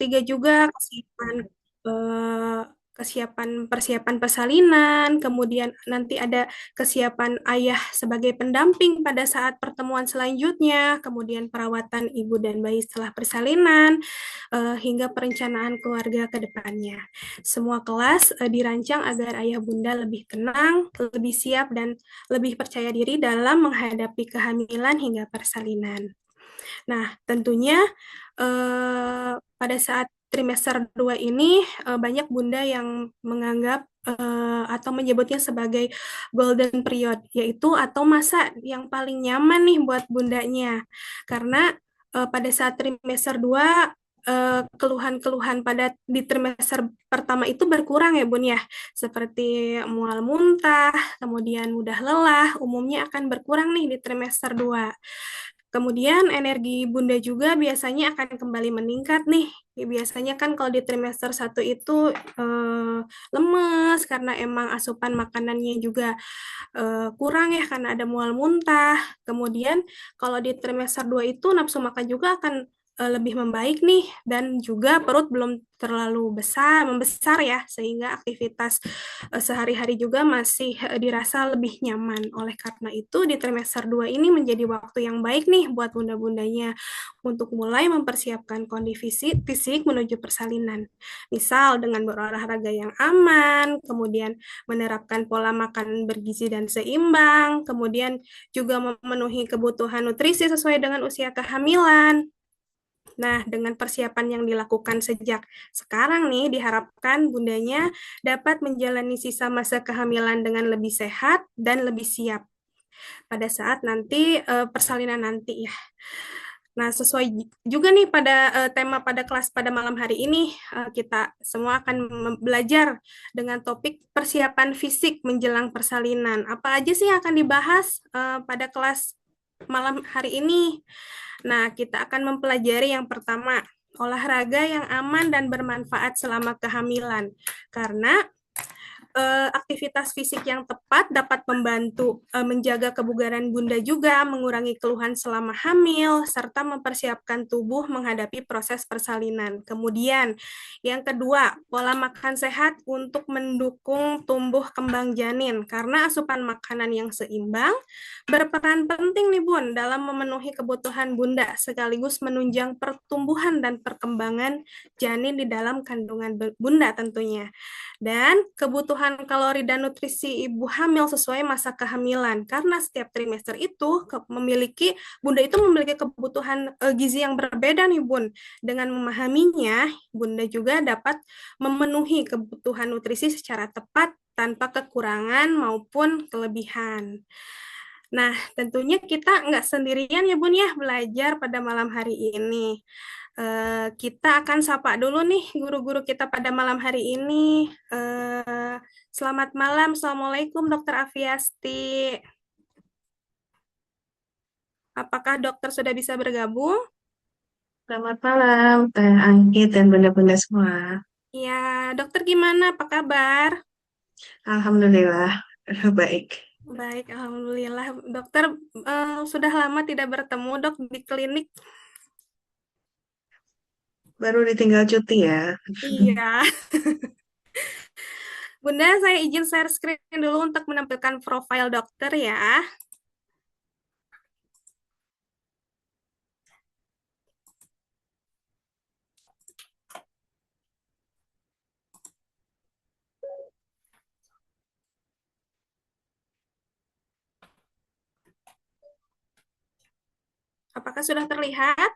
ketiga juga kesiapan eh, kesiapan persiapan persalinan, kemudian nanti ada kesiapan ayah sebagai pendamping pada saat pertemuan selanjutnya, kemudian perawatan ibu dan bayi setelah persalinan, hingga perencanaan keluarga ke depannya. Semua kelas dirancang agar ayah bunda lebih tenang, lebih siap, dan lebih percaya diri dalam menghadapi kehamilan hingga persalinan. Nah, tentunya pada saat trimester 2 ini banyak bunda yang menganggap atau menyebutnya sebagai golden period, yaitu atau masa yang paling nyaman nih buat bundanya. Karena pada saat trimester 2 keluhan-keluhan pada di trimester pertama itu berkurang ya Bun ya, seperti mual muntah, kemudian mudah lelah, umumnya akan berkurang nih di trimester 2. Kemudian energi bunda juga biasanya akan kembali meningkat nih. Biasanya kan kalau di trimester 1 itu lemes karena emang asupan makanannya juga kurang ya karena ada mual muntah. Kemudian kalau di trimester 2 itu nafsu makan juga akan lebih membaik nih dan juga perut belum terlalu membesar ya sehingga aktivitas sehari-hari juga masih dirasa lebih nyaman. Oleh karena itu di trimester 2 ini menjadi waktu yang baik nih buat bunda-bundanya untuk mulai mempersiapkan kondisi fisik menuju persalinan. Misal dengan berolahraga yang aman, kemudian menerapkan pola makan bergizi dan seimbang, kemudian juga memenuhi kebutuhan nutrisi sesuai dengan usia kehamilan. Nah, dengan persiapan yang dilakukan sejak sekarang nih, diharapkan bundanya dapat menjalani sisa masa kehamilan dengan lebih sehat dan lebih siap pada saat nanti persalinan nanti ya. Nah, sesuai juga nih pada tema pada kelas pada malam hari ini, kita semua akan belajar dengan topik persiapan fisik menjelang persalinan. Apa aja sih yang akan dibahas pada kelas malam hari ini? Nah, kita akan mempelajari yang pertama, olahraga yang aman dan bermanfaat selama kehamilan. Karena aktivitas fisik yang tepat dapat membantu menjaga kebugaran bunda juga, mengurangi keluhan selama hamil, serta mempersiapkan tubuh menghadapi proses persalinan. Kemudian, yang kedua, pola makan sehat untuk mendukung tumbuh kembang janin, karena asupan makanan yang seimbang berperan penting nih Bun dalam memenuhi kebutuhan bunda, sekaligus menunjang pertumbuhan dan perkembangan janin di dalam kandungan bunda tentunya. Dan kebutuhan kalori dan nutrisi ibu hamil sesuai masa kehamilan. Karena setiap trimester itu bunda itu memiliki kebutuhan gizi yang berbeda nih Bun. Dengan memahaminya, bunda juga dapat memenuhi kebutuhan nutrisi secara tepat tanpa kekurangan maupun kelebihan. Nah, tentunya kita nggak sendirian ya Bun ya belajar pada malam hari ini. Kita akan sapa dulu nih guru-guru kita pada malam hari ini. Selamat malam, Assalamualaikum Dokter Aviasti. Apakah dokter sudah bisa bergabung? Selamat malam, Teh Anggit dan bunda-bunda semua. Ya, dokter gimana? Apa kabar? Alhamdulillah, baik. Baik, Alhamdulillah. Dokter sudah lama tidak bertemu dok di klinik. Baru ditinggal cuti ya. Iya. Bunda, saya izin share screen dulu untuk menampilkan profil dokter ya. Apakah sudah terlihat?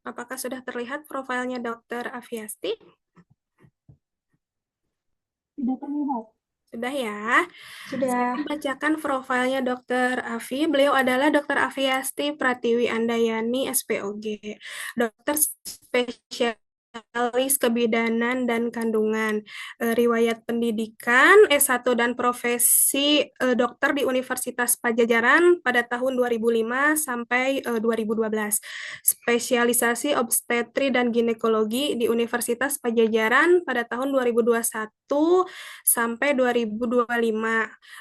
Apakah sudah terlihat profilnya Dokter Aviasti? Sudah terlihat. Sudah ya. Saya Sudah. bacakan profilnya Dokter Avi. Beliau adalah Dokter Aviasti Pratiwi Andayani, SPOG. Dokter spesialis spesialis kebidanan dan kandungan. Riwayat pendidikan S1 dan profesi dokter di Universitas Pajajaran pada tahun 2005 sampai 2012. Spesialisasi obstetri dan ginekologi di Universitas Pajajaran pada tahun 2021 sampai 2025.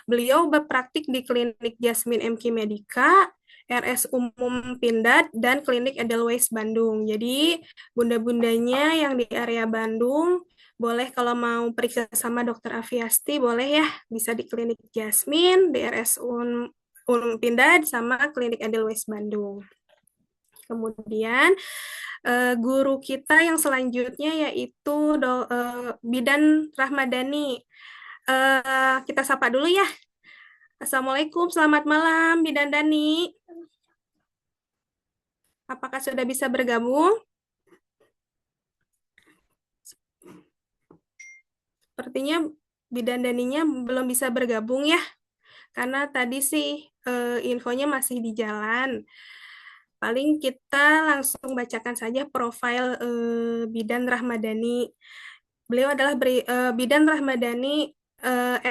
Beliau berpraktik di Klinik Jasmine MQ Medica, RS Umum Pindad, dan Klinik Edelweiss Bandung. Jadi, bunda-bundanya yang di area Bandung, boleh kalau mau periksa sama dokter Aviasti, boleh ya, bisa di Klinik Jasmine, di RS Pindad, sama Klinik Edelweiss Bandung. Kemudian, guru kita yang selanjutnya yaitu Bidan Rahmadani. Kita sapa dulu ya. Assalamualaikum, selamat malam, Bidan Dani. Apakah sudah bisa bergabung? Sepertinya Bidan Daninya belum bisa bergabung ya, karena tadi sih infonya masih di jalan. Paling kita langsung bacakan saja profil Bidan Rahmadani. Beliau adalah Bidan Rahmadani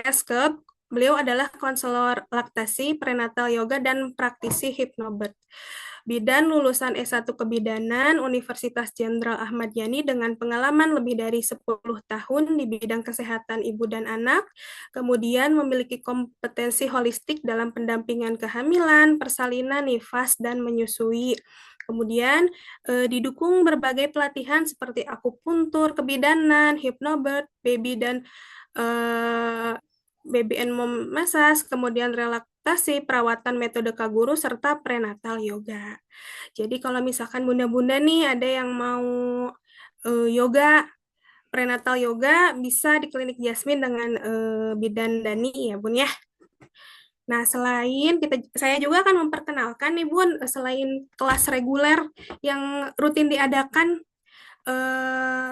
Eskep. Beliau adalah konselor laktasi, prenatal yoga, dan praktisi hipnobirth. Bidan lulusan S1 Kebidanan Universitas Jenderal Ahmad Yani dengan pengalaman lebih dari 10 tahun di bidang kesehatan ibu dan anak, kemudian memiliki kompetensi holistik dalam pendampingan kehamilan, persalinan, nifas, dan menyusui. Kemudian didukung berbagai pelatihan seperti akupuntur, kebidanan, hipnobirth, baby dan eh, baby and mom massage, kemudian relaksasi, perawatan metode Kaguru, serta prenatal yoga. Jadi kalau misalkan bunda-bunda nih ada yang mau yoga, prenatal yoga, bisa di klinik Jasmine dengan Bidan Dani ya Bun ya. Nah, saya juga akan memperkenalkan nih Bun, selain kelas reguler yang rutin diadakan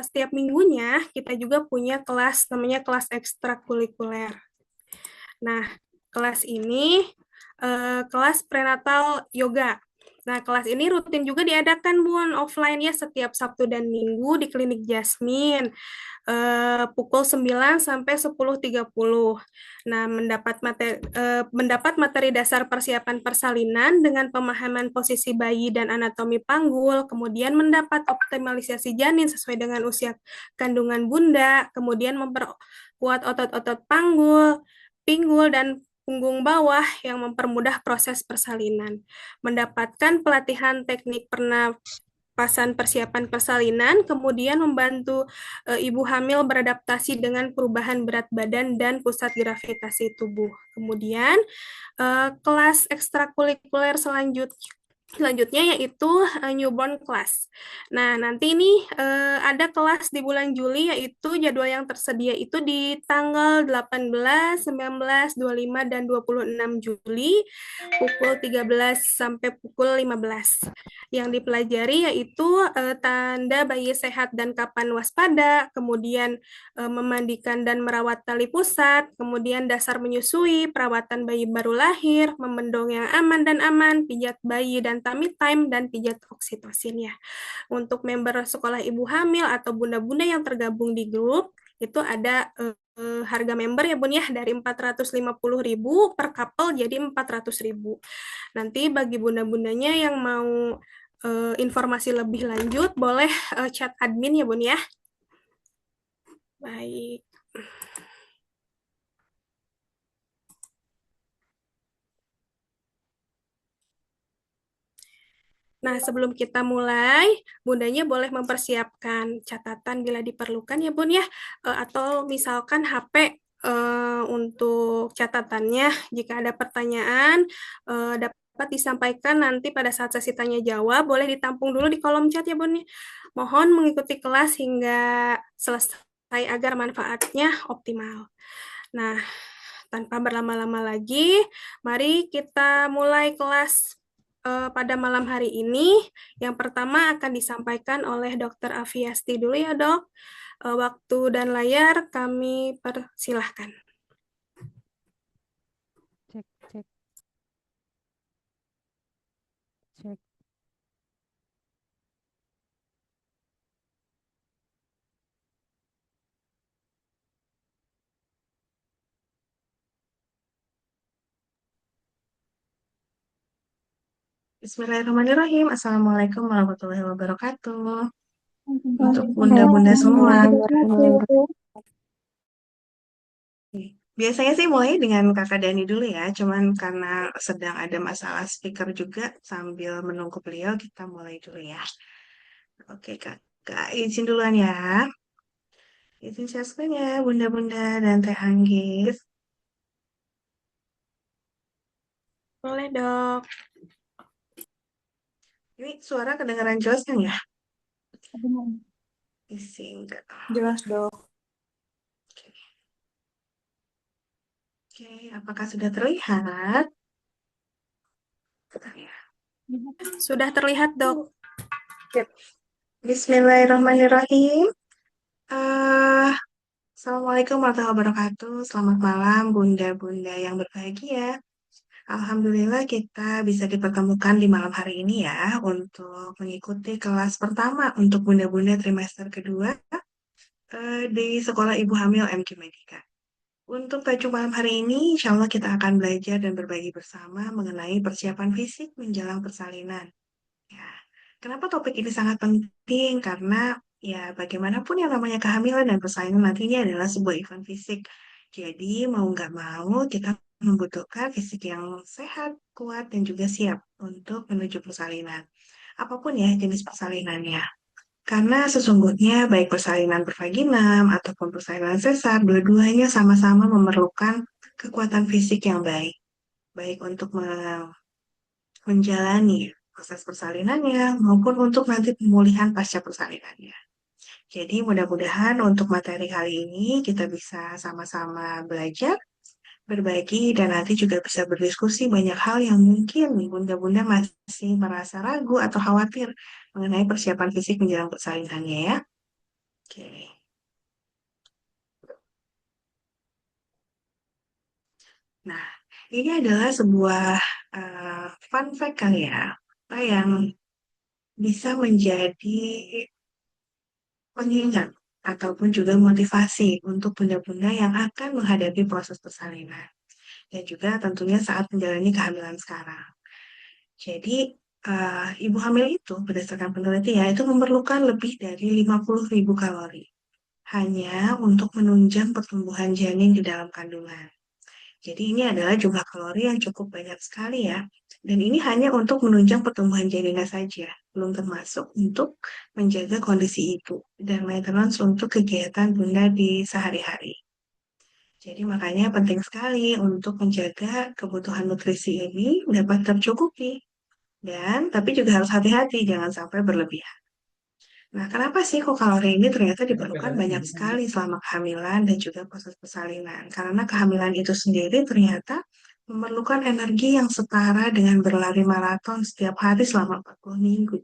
setiap minggunya, kita juga punya kelas namanya kelas ekstrakurikuler. Nah, kelas ini kelas prenatal yoga. Nah, kelas ini rutin juga diadakan, Bun, offline ya setiap Sabtu dan Minggu di Klinik Jasmine. Pukul 9 sampai 10.30. Nah, mendapat materi dasar persiapan persalinan dengan pemahaman posisi bayi dan anatomi panggul, kemudian mendapat optimalisasi janin sesuai dengan usia kandungan bunda, kemudian memperkuat otot-otot panggul, pinggul, dan punggung bawah yang mempermudah proses persalinan. Mendapatkan pelatihan teknik pernapasan persiapan persalinan, kemudian membantu ibu hamil beradaptasi dengan perubahan berat badan dan pusat gravitasi tubuh. Kemudian kelas ekstrakurikuler selanjutnya yaitu newborn class. Nah, nanti ini ada kelas di bulan Juli, yaitu jadwal yang tersedia itu di tanggal 18, 19, 25, dan 26 Juli pukul 13 sampai pukul 15. Yang dipelajari yaitu tanda bayi sehat dan kapan waspada, kemudian memandikan dan merawat tali pusat, kemudian dasar menyusui, perawatan bayi baru lahir, membendong yang aman dan aman, pijat bayi dan tummy time, dan pijat oksitosin ya. Untuk member sekolah ibu hamil atau bunda-bunda yang tergabung di grup, itu ada harga member ya Bun ya, dari 450.000 per couple jadi 400.000. Nanti bagi bunda-bundanya yang mau informasi lebih lanjut, boleh chat admin ya Bun ya. Baik. Nah, sebelum kita mulai, bundanya boleh mempersiapkan catatan bila diperlukan ya Bun ya, atau misalkan HP untuk catatannya. Jika ada pertanyaan, dapat disampaikan nanti pada saat sesi tanya jawab, boleh ditampung dulu di kolom chat ya Bun ya. Mohon mengikuti kelas hingga selesai agar manfaatnya optimal. Nah, tanpa berlama-lama lagi, mari kita mulai kelas pada malam hari ini. Yang pertama akan disampaikan oleh Dr. Aviasti dulu ya dok. Waktu dan layar kami persilahkan. Cek, cek, cek. Bismillahirrahmanirrahim. Assalamualaikum warahmatullahi wabarakatuh. Untuk bunda-bunda Waalaikumsalam semua. warahmatullahi wabarakatuh. Biasanya sih mulai dengan Kakak Dani dulu ya. Cuman karena sedang ada masalah speaker juga sambil menunggu beliau, kita mulai dulu ya. Oke, Kak, izin duluan ya. Izin share screen ya, bunda-bunda dan Teh Anggif. Boleh, Dok. Ini suara kedengaran jelas kan ya? Benar. Isi enggak. Jelas dok. Oke, Oke, apakah sudah terlihat? Bentar ya. Sudah terlihat, Dok. Yap. Bismillahirrahmanirrahim. Eh, Assalamualaikum warahmatullahi wabarakatuh. Selamat malam, bunda-bunda yang berbahagia. Alhamdulillah kita bisa dipertemukan di malam hari ini ya untuk mengikuti kelas pertama untuk bunda-bunda trimester kedua di Sekolah Ibu Hamil MQ Medika. Untuk tajuk malam hari ini, insya Allah kita akan belajar dan berbagi bersama mengenai persiapan fisik menjelang persalinan. Ya, kenapa topik ini sangat penting? Karena ya bagaimanapun yang namanya kehamilan dan persalinan nantinya adalah sebuah event fisik. Jadi mau nggak mau kita membutuhkan fisik yang sehat, kuat, dan juga siap untuk menuju persalinan. Apapun ya jenis persalinannya. Karena sesungguhnya baik persalinan bervaginam ataupun persalinan sesar, dua-duanya sama-sama memerlukan kekuatan fisik yang baik. Baik untuk menjalani proses persalinannya maupun untuk nanti pemulihan pasca persalinannya. Jadi mudah-mudahan untuk materi kali ini kita bisa sama-sama belajar, berbagi, dan nanti juga bisa berdiskusi banyak hal yang mungkin bunda-bunda masih merasa ragu atau khawatir mengenai persiapan fisik menjelang persalinannya ya. Oke. Nah, ini adalah sebuah fun fact kali ya, apa yang bisa menjadi pengingat ataupun juga motivasi untuk bunda-bunda yang akan menghadapi proses persalinan dan juga tentunya saat menjalani kehamilan sekarang. Jadi, ibu hamil itu berdasarkan penelitian itu memerlukan lebih dari 50.000 kalori hanya untuk menunjang pertumbuhan janin di dalam kandungan. Jadi ini adalah jumlah kalori yang cukup banyak sekali ya. Dan ini hanya untuk menunjang pertumbuhan janinnya saja, belum termasuk untuk menjaga kondisi ibu dan maintenance untuk kegiatan bunda di sehari-hari. Jadi makanya penting sekali untuk menjaga kebutuhan nutrisi ini dapat tercukupi. Dan tapi juga harus hati-hati, jangan sampai berlebihan. Nah, kenapa sih kok kalori ini ternyata diperlukan banyak sekali selama kehamilan dan juga proses persalinan? Karena kehamilan itu sendiri ternyata memerlukan energi yang setara dengan berlari maraton setiap hari selama 40 minggu.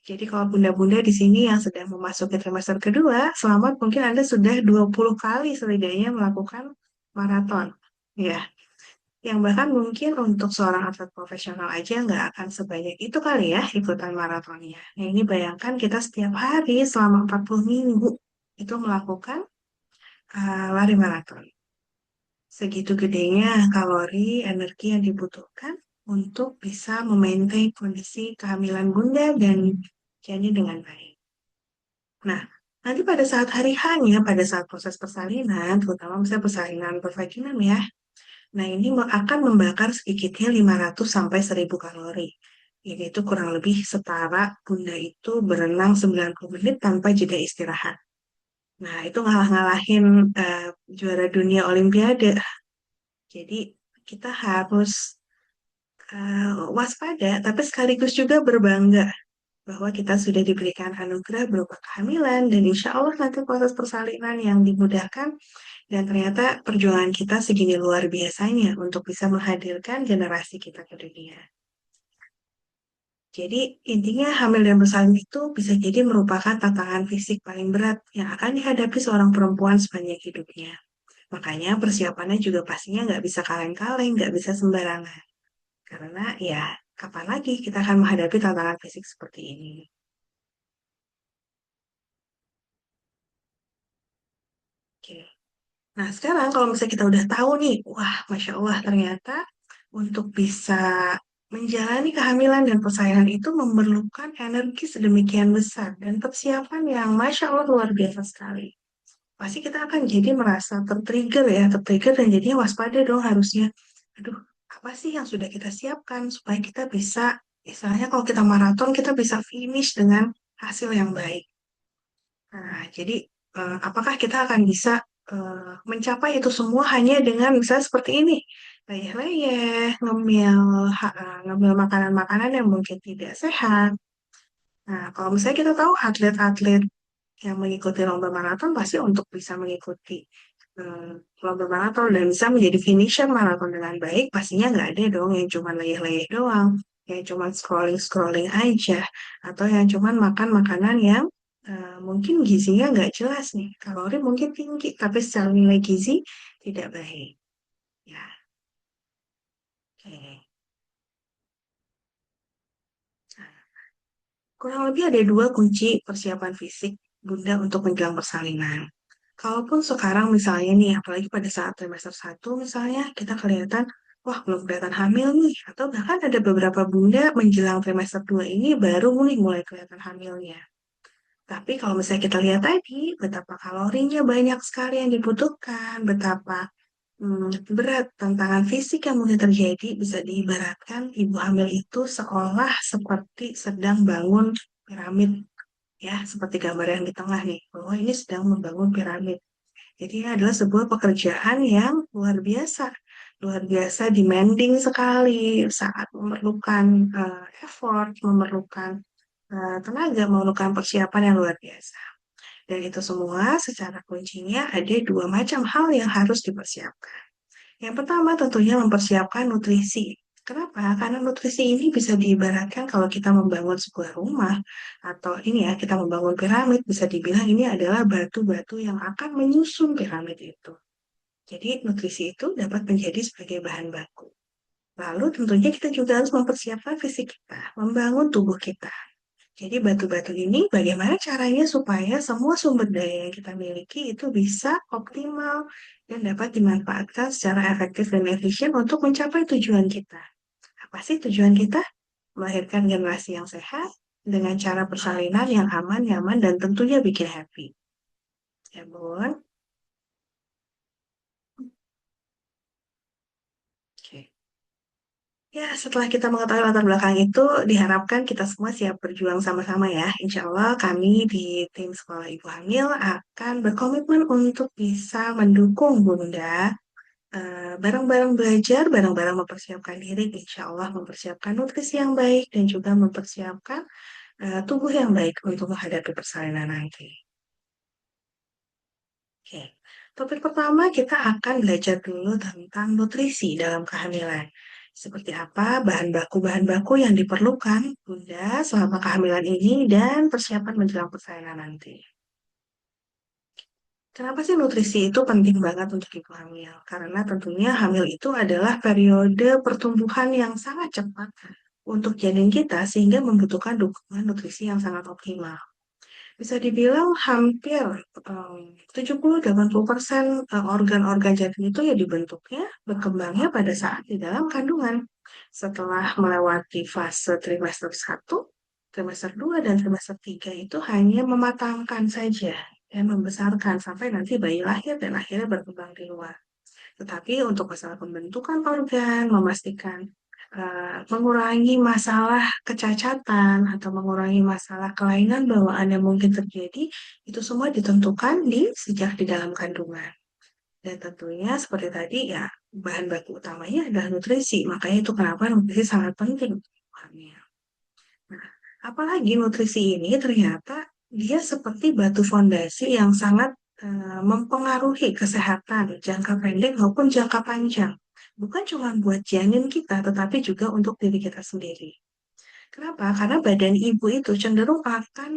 Jadi kalau bunda-bunda di sini yang sedang memasuki trimester kedua, selamat mungkin Anda sudah 20 kali setidaknya melakukan maraton. Ya, yang bahkan mungkin untuk seorang atlet profesional aja nggak akan sebanyak itu kali ya ikutan maratonnya. Nah ini bayangkan kita setiap hari selama 40 minggu itu melakukan lari maraton. Segitu gedenya kalori, energi yang dibutuhkan untuk bisa memaintain kondisi kehamilan bunda dan janin dengan baik. Nah, nanti pada saat hari hanya pada saat proses persalinan, terutama misalnya persalinan bervaginam ya, nah, ini akan membakar sedikitnya 500 sampai 1000 kalori. Ini itu kurang lebih setara bunda itu berenang 90 menit tanpa jeda istirahat. Nah, itu ngalah-ngalahin juara dunia Olimpiade. Jadi, kita harus waspada, tapi sekaligus juga berbangga bahwa kita sudah diberikan anugerah berupa kehamilan dan insya Allah nanti proses persalinan yang dimudahkan dan ternyata perjuangan kita segini luar biasanya untuk bisa menghadirkan generasi kita ke dunia. Jadi intinya hamil dan bersalin itu bisa jadi merupakan tantangan fisik paling berat yang akan dihadapi seorang perempuan sepanjang hidupnya. Makanya persiapannya juga pastinya nggak bisa kaleng-kaleng, nggak bisa sembarangan. Karena ya kapan lagi kita akan menghadapi tantangan fisik seperti ini. Oke. Nah, sekarang kalau misalnya kita udah tahu nih, wah, Masya Allah, ternyata untuk bisa menjalani kehamilan dan persalinan itu memerlukan energi sedemikian besar dan persiapan yang Masya Allah luar biasa sekali. Pasti kita akan jadi merasa tertrigger ya, tertrigger dan jadinya waspada dong harusnya. Aduh, apa sih yang sudah kita siapkan supaya kita bisa, misalnya kalau kita maraton, kita bisa finish dengan hasil yang baik. Nah, jadi apakah kita akan bisa mencapai itu semua hanya dengan misalnya seperti ini, leyeh-leyeh, ngemil makanan-makanan yang mungkin tidak sehat. Nah, kalau misalnya kita tahu atlet-atlet yang mengikuti lomba maraton pasti untuk bisa mengikuti lomba maraton dan bisa menjadi finisher maraton dengan baik, pastinya nggak ada dong yang cuma leyeh-leyeh doang, yang cuma scrolling-scrolling aja, atau yang cuma makan makanan yang mungkin gizinya nggak jelas nih, kalori mungkin tinggi, tapi secara nilai gizi tidak baik. Ya, oke. Nah, kurang lebih ada dua kunci persiapan fisik Bunda untuk menjelang persalinan. Kalaupun sekarang misalnya nih, apalagi pada saat trimester 1 misalnya, kita kelihatan, wah belum kelihatan hamil nih. Atau bahkan ada beberapa bunda menjelang trimester 2 ini baru mulai kelihatan hamilnya. Tapi kalau misalnya kita lihat tadi, betapa kalorinya banyak sekali yang dibutuhkan, betapa berat tantangan fisik yang mungkin terjadi, bisa diibaratkan ibu hamil itu seolah seperti sedang bangun piramid. Ya, seperti gambar yang di tengah nih, bahwa ini sedang membangun piramid. Jadi ini adalah sebuah pekerjaan yang luar biasa demanding sekali saat memerlukan effort, memerlukan tenaga, memerlukan persiapan yang luar biasa. Dan itu semua secara kuncinya ada dua macam hal yang harus dipersiapkan. Yang pertama tentunya mempersiapkan nutrisi. Kenapa? Karena nutrisi ini bisa diibaratkan kalau kita membangun sebuah rumah atau ini ya kita membangun piramid bisa dibilang ini adalah batu-batu yang akan menyusun piramid itu. Jadi nutrisi itu dapat menjadi sebagai bahan baku. Lalu tentunya kita juga harus mempersiapkan fisik kita, membangun tubuh kita. Jadi batu-batu ini bagaimana caranya supaya semua sumber daya yang kita miliki itu bisa optimal dan dapat dimanfaatkan secara efektif dan efisien untuk mencapai tujuan kita. Apa sih tujuan kita? Melahirkan generasi yang sehat dengan cara persalinan yang aman, nyaman, dan tentunya bikin happy. Ya, Bun? Oke. Ya, setelah kita mengetahui latar belakang itu, diharapkan kita semua siap berjuang sama-sama ya. Insya Allah kami di tim Sekolah Ibu Hamil akan berkomitmen untuk bisa mendukung Bunda bareng-bareng belajar, bareng-bareng mempersiapkan diri, insya Allah mempersiapkan nutrisi yang baik dan juga mempersiapkan tubuh yang baik untuk menghadapi persalinan nanti. Oke, topik pertama kita akan belajar dulu tentang nutrisi dalam kehamilan. Seperti apa bahan baku yang diperlukan Bunda selama kehamilan ini dan persiapan menjelang persalinan nanti. Kenapa sih nutrisi itu penting banget untuk ibu hamil? Karena tentunya hamil itu adalah periode pertumbuhan yang sangat cepat untuk janin kita sehingga membutuhkan dukungan nutrisi yang sangat optimal. Bisa dibilang hampir 70-80% organ-organ janin itu ya dibentuknya, berkembangnya pada saat di dalam kandungan. Setelah melewati fase trimester 1, trimester 2, dan trimester 3 itu hanya mematangkan saja dan membesarkan sampai nanti bayi lahir dan akhirnya berkembang di luar. Tetapi untuk masalah pembentukan organ, memastikan mengurangi masalah kecacatan atau mengurangi masalah kelainan bawaan yang mungkin terjadi, itu semua ditentukan sejak di dalam kandungan. Dan tentunya seperti tadi ya, bahan baku utamanya adalah nutrisi. Makanya itu kenapa nutrisi sangat penting. Nah, apalagi nutrisi ini ternyata dia seperti batu fondasi yang sangat mempengaruhi kesehatan jangka pendek maupun jangka panjang. Bukan cuma buat janin kita, tetapi juga untuk diri kita sendiri. Kenapa? Karena badan ibu itu cenderung akan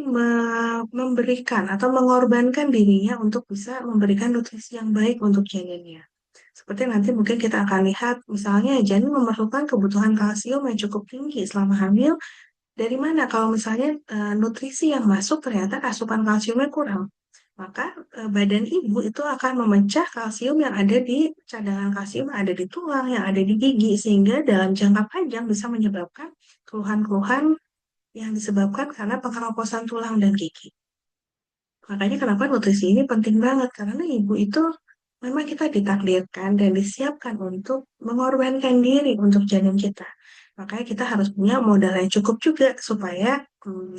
memberikan atau mengorbankan dirinya untuk bisa memberikan nutrisi yang baik untuk janinnya. Seperti nanti mungkin kita akan lihat, misalnya janin memerlukan kebutuhan kalsium yang cukup tinggi selama hamil. Dari mana kalau misalnya nutrisi yang masuk ternyata asupan kalsiumnya kurang? maka badan ibu itu akan memecah kalsium yang ada di cadangan kalsium yang ada di tulang, yang ada di gigi, sehingga dalam jangka panjang bisa menyebabkan keluhan-keluhan yang disebabkan karena pengeroposan tulang dan gigi. Makanya kenapa nutrisi ini penting banget, karena ibu itu memang kita ditakdirkan dan disiapkan untuk mengorbankan diri untuk janin kita. Makanya kita harus punya modal yang cukup juga supaya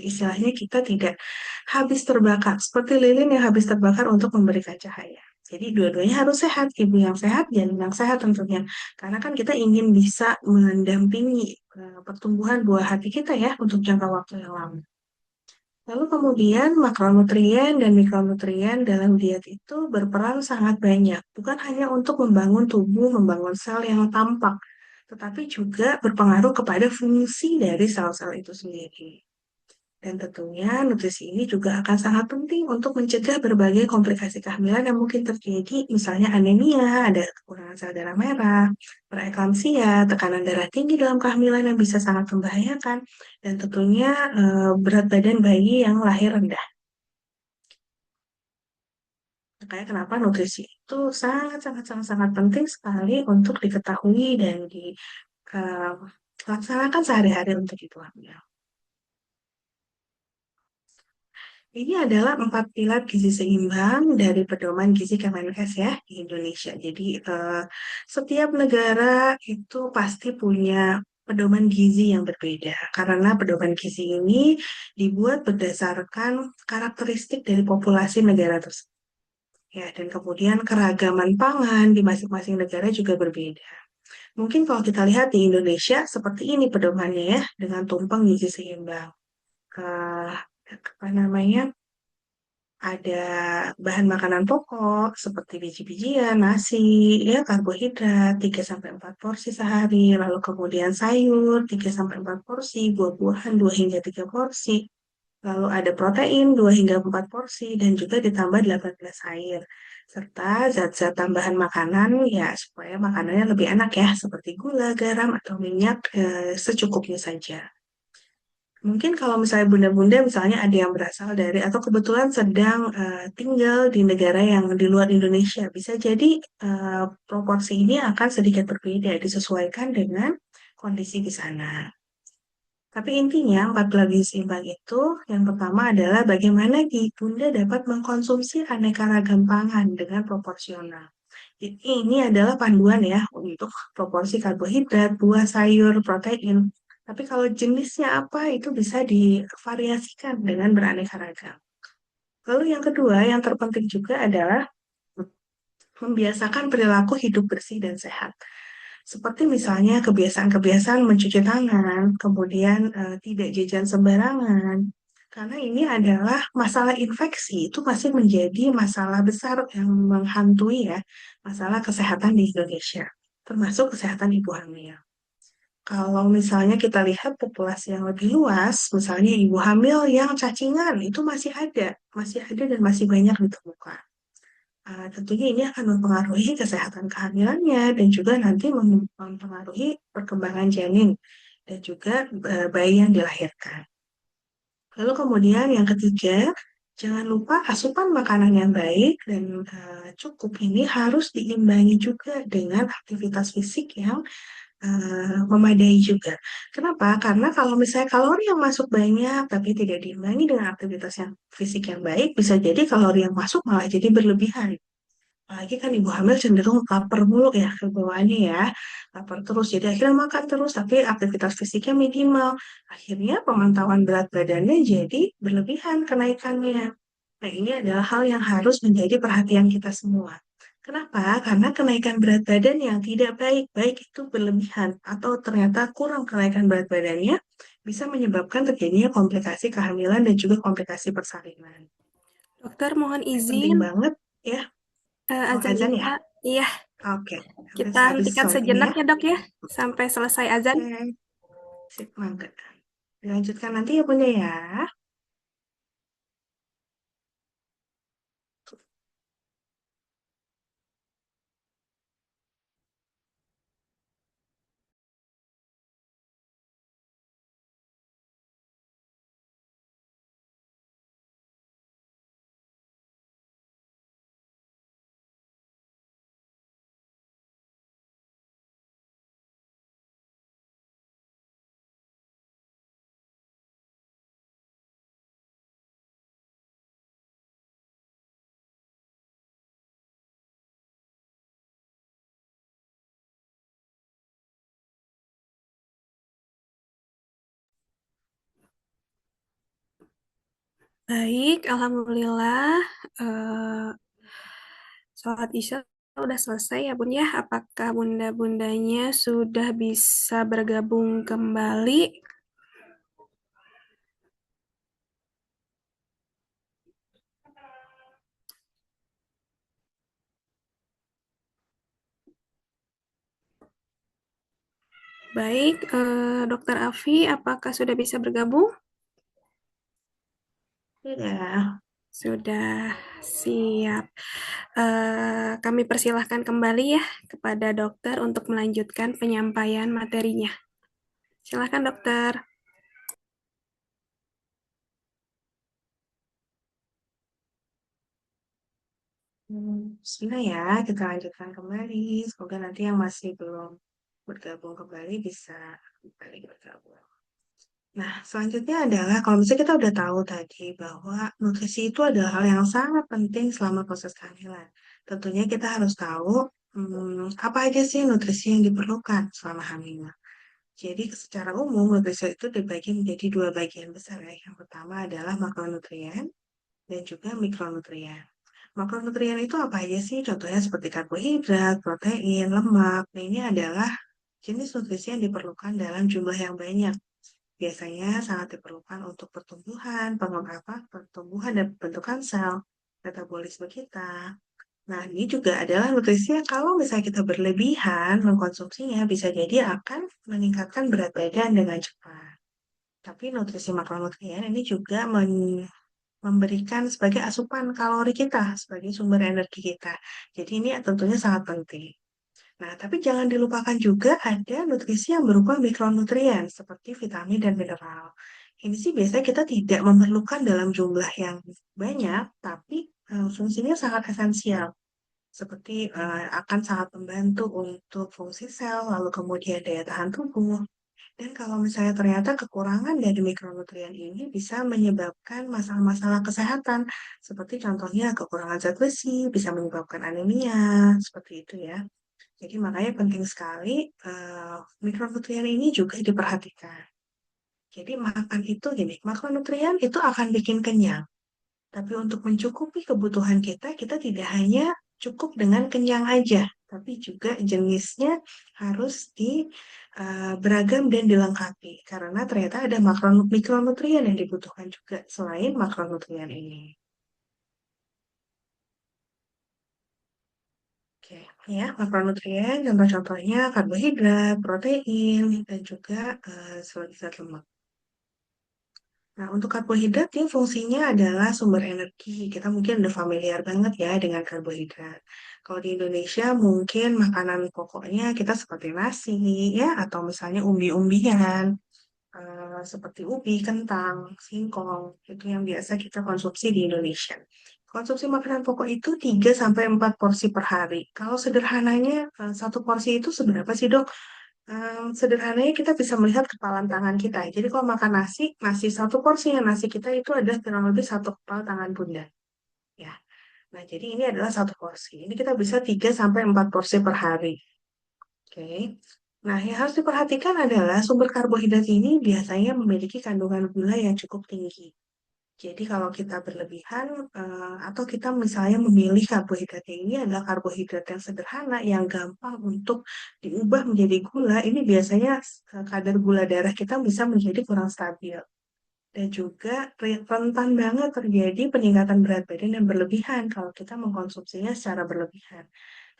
istilahnya kita tidak habis terbakar, seperti lilin yang habis terbakar untuk memberikan cahaya. Jadi dua-duanya harus sehat, ibu yang sehat, janin yang sehat tentunya. Karena kan kita ingin bisa mendampingi pertumbuhan buah hati kita ya untuk jangka waktu yang lama. Lalu kemudian makronutrien dan mikronutrien dalam diet itu berperan sangat banyak, bukan hanya untuk membangun tubuh, membangun sel yang tampak, tetapi juga berpengaruh kepada fungsi dari sel-sel itu sendiri. Dan tentunya nutrisi ini juga akan sangat penting untuk mencegah berbagai komplikasi kehamilan yang mungkin terjadi, misalnya anemia, ada kekurangan sel darah merah, preeklamsia, tekanan darah tinggi dalam kehamilan yang bisa sangat membahayakan, dan tentunya berat badan bayi yang lahir rendah. Makanya kenapa nutrisi itu sangat penting sekali untuk diketahui dan dilaksanakan sehari-hari untuk ibu hamil. Ini adalah 4 pilar gizi seimbang dari pedoman gizi Kemenkes ya di Indonesia. Jadi setiap negara itu pasti punya pedoman gizi yang berbeda karena pedoman gizi ini dibuat berdasarkan karakteristik dari populasi negara tersebut. Ya, dan kemudian keragaman pangan di masing-masing negara juga berbeda. Mungkin kalau kita lihat di Indonesia seperti ini pedomannya ya dengan tumpeng gizi seimbang. Eh, apa namanya? Ada bahan makanan pokok seperti biji-bijian, nasi, ya karbohidrat 3 sampai 4 porsi sehari, lalu kemudian sayur 3 sampai 4 porsi, buah-buahan 2 hingga 3 porsi, lalu ada protein 2 hingga 4 porsi dan juga ditambah 18 air. Serta zat-zat tambahan makanan ya supaya makanannya lebih enak ya seperti gula, garam atau minyak secukupnya saja. Mungkin kalau misalnya bunda-bunda misalnya ada yang berasal dari atau kebetulan sedang tinggal di negara yang di luar Indonesia, bisa jadi proporsi ini akan sedikit berbeda disesuaikan dengan kondisi di sana. Tapi intinya 14 seimbang itu yang pertama adalah bagaimana bunda dapat mengkonsumsi aneka ragam pangan dengan proporsional. Jadi ini adalah panduan ya untuk proporsi karbohidrat, buah, sayur, protein. Tapi kalau jenisnya apa itu bisa divariasikan dengan beraneka ragam. Lalu yang kedua, yang terpenting juga adalah membiasakan perilaku hidup bersih dan sehat. Seperti misalnya kebiasaan-kebiasaan mencuci tangan, kemudian tidak jajan sembarangan. Karena ini adalah masalah infeksi, itu masih menjadi masalah besar yang menghantui ya, masalah kesehatan di Indonesia, termasuk kesehatan ibu hamil. Kalau misalnya kita lihat populasi yang lebih luas, misalnya ibu hamil yang cacingan, itu masih ada dan masih banyak ditemukan. Tentunya ini akan mempengaruhi kesehatan kehamilannya dan juga nanti mempengaruhi perkembangan janin dan juga bayi yang dilahirkan. Lalu kemudian yang ketiga, jangan lupa asupan makanan yang baik dan cukup ini harus diimbangi juga dengan aktivitas fisik yang memadai juga. Kenapa? Karena kalau misalnya kalori yang masuk banyak tapi tidak diimbangi dengan aktivitas yang fisik yang baik, bisa jadi kalori yang masuk malah jadi berlebihan. Apalagi kan ibu hamil cenderung lapar mulu ya kebawaannya ya. Lapar terus. Jadi akhirnya makan terus tapi aktivitas fisiknya minimal. Akhirnya pemantauan berat badannya jadi berlebihan kenaikannya. Nah, ini adalah hal yang harus menjadi perhatian kita semua. Kenapa? Karena kenaikan berat badan yang tidak baik, baik itu berlebihan atau ternyata kurang kenaikan berat badannya, bisa menyebabkan terjadinya komplikasi kehamilan dan juga komplikasi persalinan. Dokter, mohon Ini penting izin, banget ya. Oh, azan azan ya? Isya. Iya, Oke, kita habis hentikan sholat ini sejenak ya. ya dok ya, sampai selesai azan. Oke, sip, mangga. Dilanjutkan nanti ya Bunda ya. Baik, alhamdulillah. eh Sholat Isya udah selesai ya Bun ya. Apakah bunda-bundanya sudah bisa bergabung kembali? Baik, Dokter Afi, apakah sudah bisa bergabung? Ya, Sudah siap. Kami persilahkan kembali ya kepada dokter untuk melanjutkan penyampaian materinya. Silakan dokter. Bismillah ya, kita lanjutkan kembali. Semoga nanti yang masih belum bergabung kembali bisa kembali bergabung. Nah, selanjutnya adalah kalau misalnya kita udah tahu tadi bahwa nutrisi itu adalah hal yang sangat penting selama proses kehamilan. Tentunya kita harus tahu apa aja sih nutrisi yang diperlukan selama hamil. Jadi secara umum nutrisi itu dibagi menjadi dua bagian besar ya. Yang pertama adalah makronutrien dan juga mikronutrien. Makronutrien itu apa aja sih? Contohnya seperti karbohidrat, protein, lemak. Nah, ini adalah jenis nutrisi yang diperlukan dalam jumlah yang banyak. Biasanya sangat diperlukan untuk pertumbuhan dan pembentukan sel, metabolisme kita. Nah, ini juga adalah nutrisi yang kalau misalnya kita berlebihan mengkonsumsinya, bisa jadi akan meningkatkan berat badan dengan cepat. Tapi nutrisi makronutrien ini juga memberikan sebagai asupan kalori kita, sebagai sumber energi kita. Jadi ini tentunya sangat penting. Nah, tapi jangan dilupakan juga ada nutrisi yang berupa mikronutrien seperti vitamin dan mineral. Ini sih biasanya kita tidak memerlukan dalam jumlah yang banyak, tapi fungsinya sangat esensial. Seperti akan sangat membantu untuk fungsi sel, lalu kemudian daya tahan tubuh. Dan kalau misalnya ternyata kekurangan dari mikronutrien ini bisa menyebabkan masalah-masalah kesehatan, seperti contohnya kekurangan zat besi, bisa menyebabkan anemia, seperti itu ya. Jadi makanya penting sekali mikronutrien ini juga diperhatikan. Jadi makan itu gini, makronutrien itu akan bikin kenyang. Tapi untuk mencukupi kebutuhan kita, kita tidak hanya cukup dengan kenyang aja, tapi juga jenisnya harus beragam dan dilengkapi. Karena ternyata ada mikronutrien yang dibutuhkan juga selain makronutrien ini. Oke, ya, makronutrien contoh-contohnya karbohidrat, protein, dan juga zat lemak. Nah, untuk karbohidrat dia fungsinya adalah sumber energi. Kita mungkin udah familiar banget ya dengan karbohidrat. Kalau di Indonesia mungkin makanan pokoknya kita seperti nasi ya, atau misalnya umbi-umbian, seperti ubi, kentang, singkong, itu yang biasa kita konsumsi di Indonesia. Konsumsi makanan pokok itu 3 sampai 4 porsi per hari. Kalau sederhananya, satu porsi itu seberapa sih, Dok? Sederhananya kita bisa melihat kepalan tangan kita. Jadi kalau makan nasi, nasi satu porsinya nasi kita itu ada kurang lebih satu kepala tangan bunda. Ya. Nah, jadi ini adalah satu porsi. Ini kita bisa 3 sampai 4 porsi per hari. Oke. Nah, yang harus diperhatikan adalah sumber karbohidrat ini biasanya memiliki kandungan gula yang cukup tinggi. Jadi kalau kita berlebihan atau kita misalnya memilih karbohidrat yang ini adalah karbohidrat yang sederhana, yang gampang untuk diubah menjadi gula, ini biasanya kadar gula darah kita bisa menjadi kurang stabil. Dan juga rentan banget terjadi peningkatan berat badan yang berlebihan kalau kita mengkonsumsinya secara berlebihan.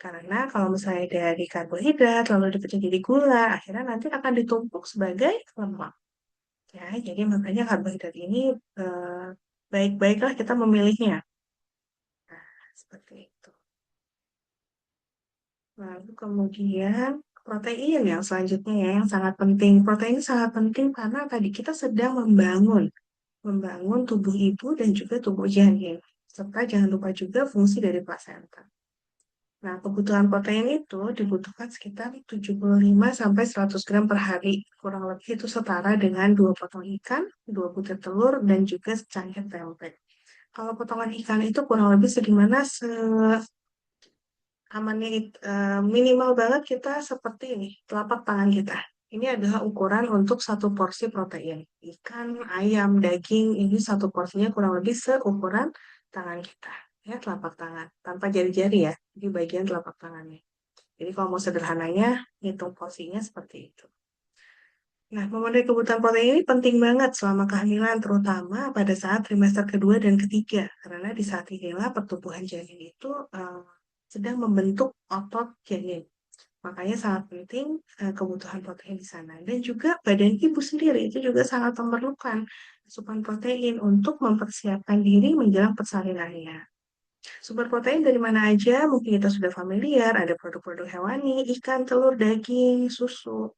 Karena kalau misalnya dari karbohidrat lalu dipecah jadi gula, akhirnya nanti akan ditumpuk sebagai lemak. Ya, jadi makanya karbohidrat ini eh, baik-baiklah kita memilihnya. Nah, seperti itu. Lalu kemudian protein yang selanjutnya ya, yang sangat penting. Protein sangat penting karena tadi kita sedang membangun tubuh ibu dan juga tubuh janin. Serta jangan lupa juga fungsi dari plasenta. Nah, kebutuhan protein itu dibutuhkan sekitar 75 sampai 100 gram per hari. Kurang lebih itu setara dengan 2 potong ikan, 2 butir telur, dan juga secangkir tempe. Kalau potongan ikan itu kurang lebih segimana amannya minimal banget kita seperti ini, telapak tangan kita. Ini adalah ukuran untuk satu porsi protein. Ikan, ayam, daging, ini satu porsinya kurang lebih seukuran tangan kita. Ya, telapak tangan. Tanpa jari-jari ya, di bagian telapak tangannya. Jadi kalau mau sederhananya, hitung porsinya seperti itu. Nah, memenuhi kebutuhan protein ini penting banget selama kehamilan, terutama pada saat trimester kedua dan ketiga. Karena di saat inilah pertumbuhan janin itu sedang membentuk otot janin. Makanya sangat penting kebutuhan protein di sana. Dan juga badan ibu sendiri itu juga sangat memerlukan asupan protein untuk mempersiapkan diri menjelang persalinannya. Sumber protein dari mana aja? Mungkin kita sudah familiar, ada produk-produk hewani, ikan, telur, daging, susu,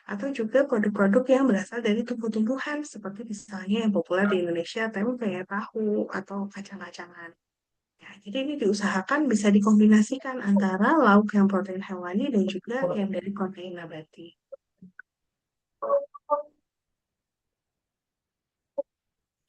atau juga produk-produk yang berasal dari tumbuh-tumbuhan, seperti misalnya yang populer di Indonesia, tempe, tahu, atau kacang-kacangan. Ya, jadi ini diusahakan bisa dikombinasikan antara lauk yang protein hewani dan juga yang dari protein nabati.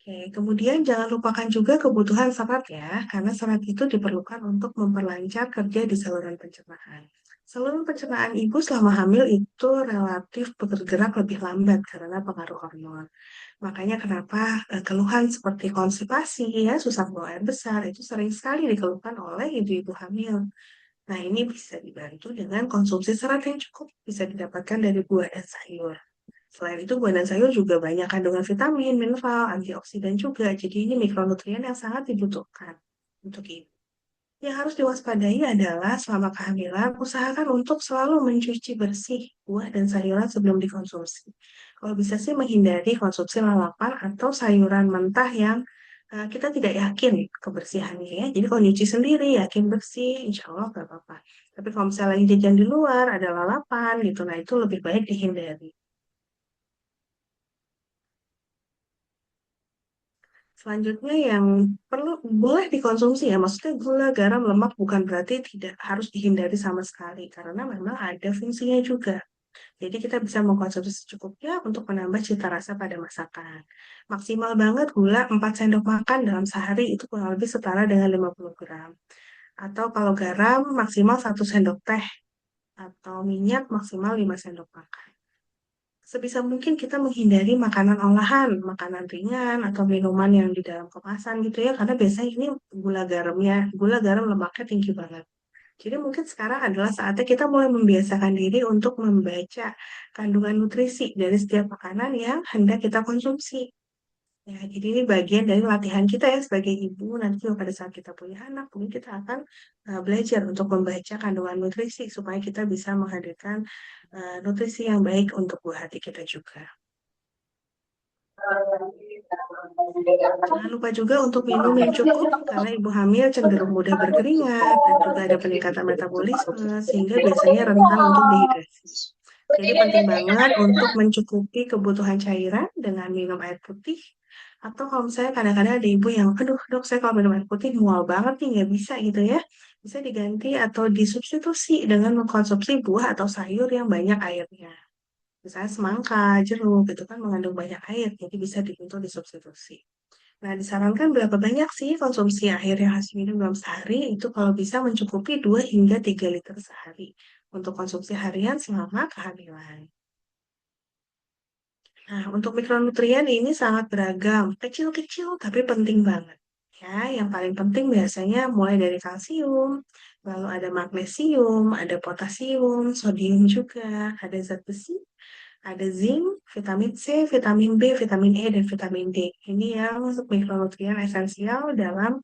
Oke, kemudian jangan lupakan juga kebutuhan serat ya, karena serat itu diperlukan untuk memperlancar kerja di saluran pencernaan. Saluran pencernaan ibu selama hamil itu relatif bergerak lebih lambat karena pengaruh hormon. Makanya kenapa keluhan seperti konstipasi ya, susah buang air besar itu sering sekali dikeluhkan oleh ibu-ibu hamil. Nah, ini bisa dibantu dengan konsumsi serat yang cukup, bisa didapatkan dari buah dan sayur. Selain itu, buah dan sayur juga banyak kandungan vitamin, mineral, antioksidan juga. Jadi ini mikronutrien yang sangat dibutuhkan untuk ibu. Yang harus diwaspadai adalah selama kehamilan, usahakan untuk selalu mencuci bersih buah dan sayuran sebelum dikonsumsi. Kalau bisa sih menghindari konsumsi lalapan atau sayuran mentah yang kita tidak yakin kebersihannya ya. Jadi kalau nyuci sendiri, yakin bersih, insya Allah nggak apa-apa. Tapi kalau misalnya lagi jajan di luar, ada lalapan gitu, nah itu lebih baik dihindari. Selanjutnya yang perlu boleh dikonsumsi ya, maksudnya gula, garam, lemak bukan berarti tidak harus dihindari sama sekali karena memang ada fungsinya juga. Jadi kita bisa mengkonsumsi secukupnya untuk menambah cita rasa pada masakan. Maksimal banget gula 4 sendok makan dalam sehari itu kurang lebih setara dengan 50 gram. Atau kalau garam maksimal 1 sendok teh atau minyak maksimal 5 sendok makan. Sebisa mungkin kita menghindari makanan olahan, makanan ringan, atau minuman yang di dalam kemasan gitu ya, karena biasanya ini gula garam lemaknya tinggi banget. Jadi mungkin sekarang adalah saatnya kita mulai membiasakan diri untuk membaca kandungan nutrisi dari setiap makanan yang hendak kita konsumsi. Ya, jadi ini bagian dari latihan kita ya sebagai ibu. Nanti juga pada saat kita punya anak, mungkin kita akan belajar untuk membaca kandungan nutrisi supaya kita bisa menghadirkan nutrisi yang baik untuk buah hati kita juga. Jangan lupa juga untuk minum yang cukup karena ibu hamil cenderung mudah berkeringat dan juga ada peningkatan metabolisme sehingga biasanya rentan untuk dehidrasi. Jadi penting banget untuk mencukupi kebutuhan cairan dengan minum air putih. Atau kalau misalnya kadang-kadang ada ibu yang, aduh dok saya kalau minum air putih mual banget nih, nggak bisa gitu ya. Bisa diganti atau disubstitusi dengan mengkonsumsi buah atau sayur yang banyak airnya. Misalnya semangka, jeruk, itu kan mengandung banyak air, jadi bisa untuk disubstitusi. Nah, disarankan berapa banyak sih konsumsi air yang harus minum dalam sehari? Itu kalau bisa mencukupi 2 hingga 3 liter sehari untuk konsumsi harian selama kehamilan. Nah, untuk mikronutrien ini sangat beragam, kecil-kecil tapi penting banget. Ya, yang paling penting biasanya mulai dari kalsium, lalu ada magnesium, ada potasium, sodium juga, ada zat besi, ada zinc, vitamin C, vitamin B, vitamin E, dan vitamin D. Ini yang mikronutrien esensial dalam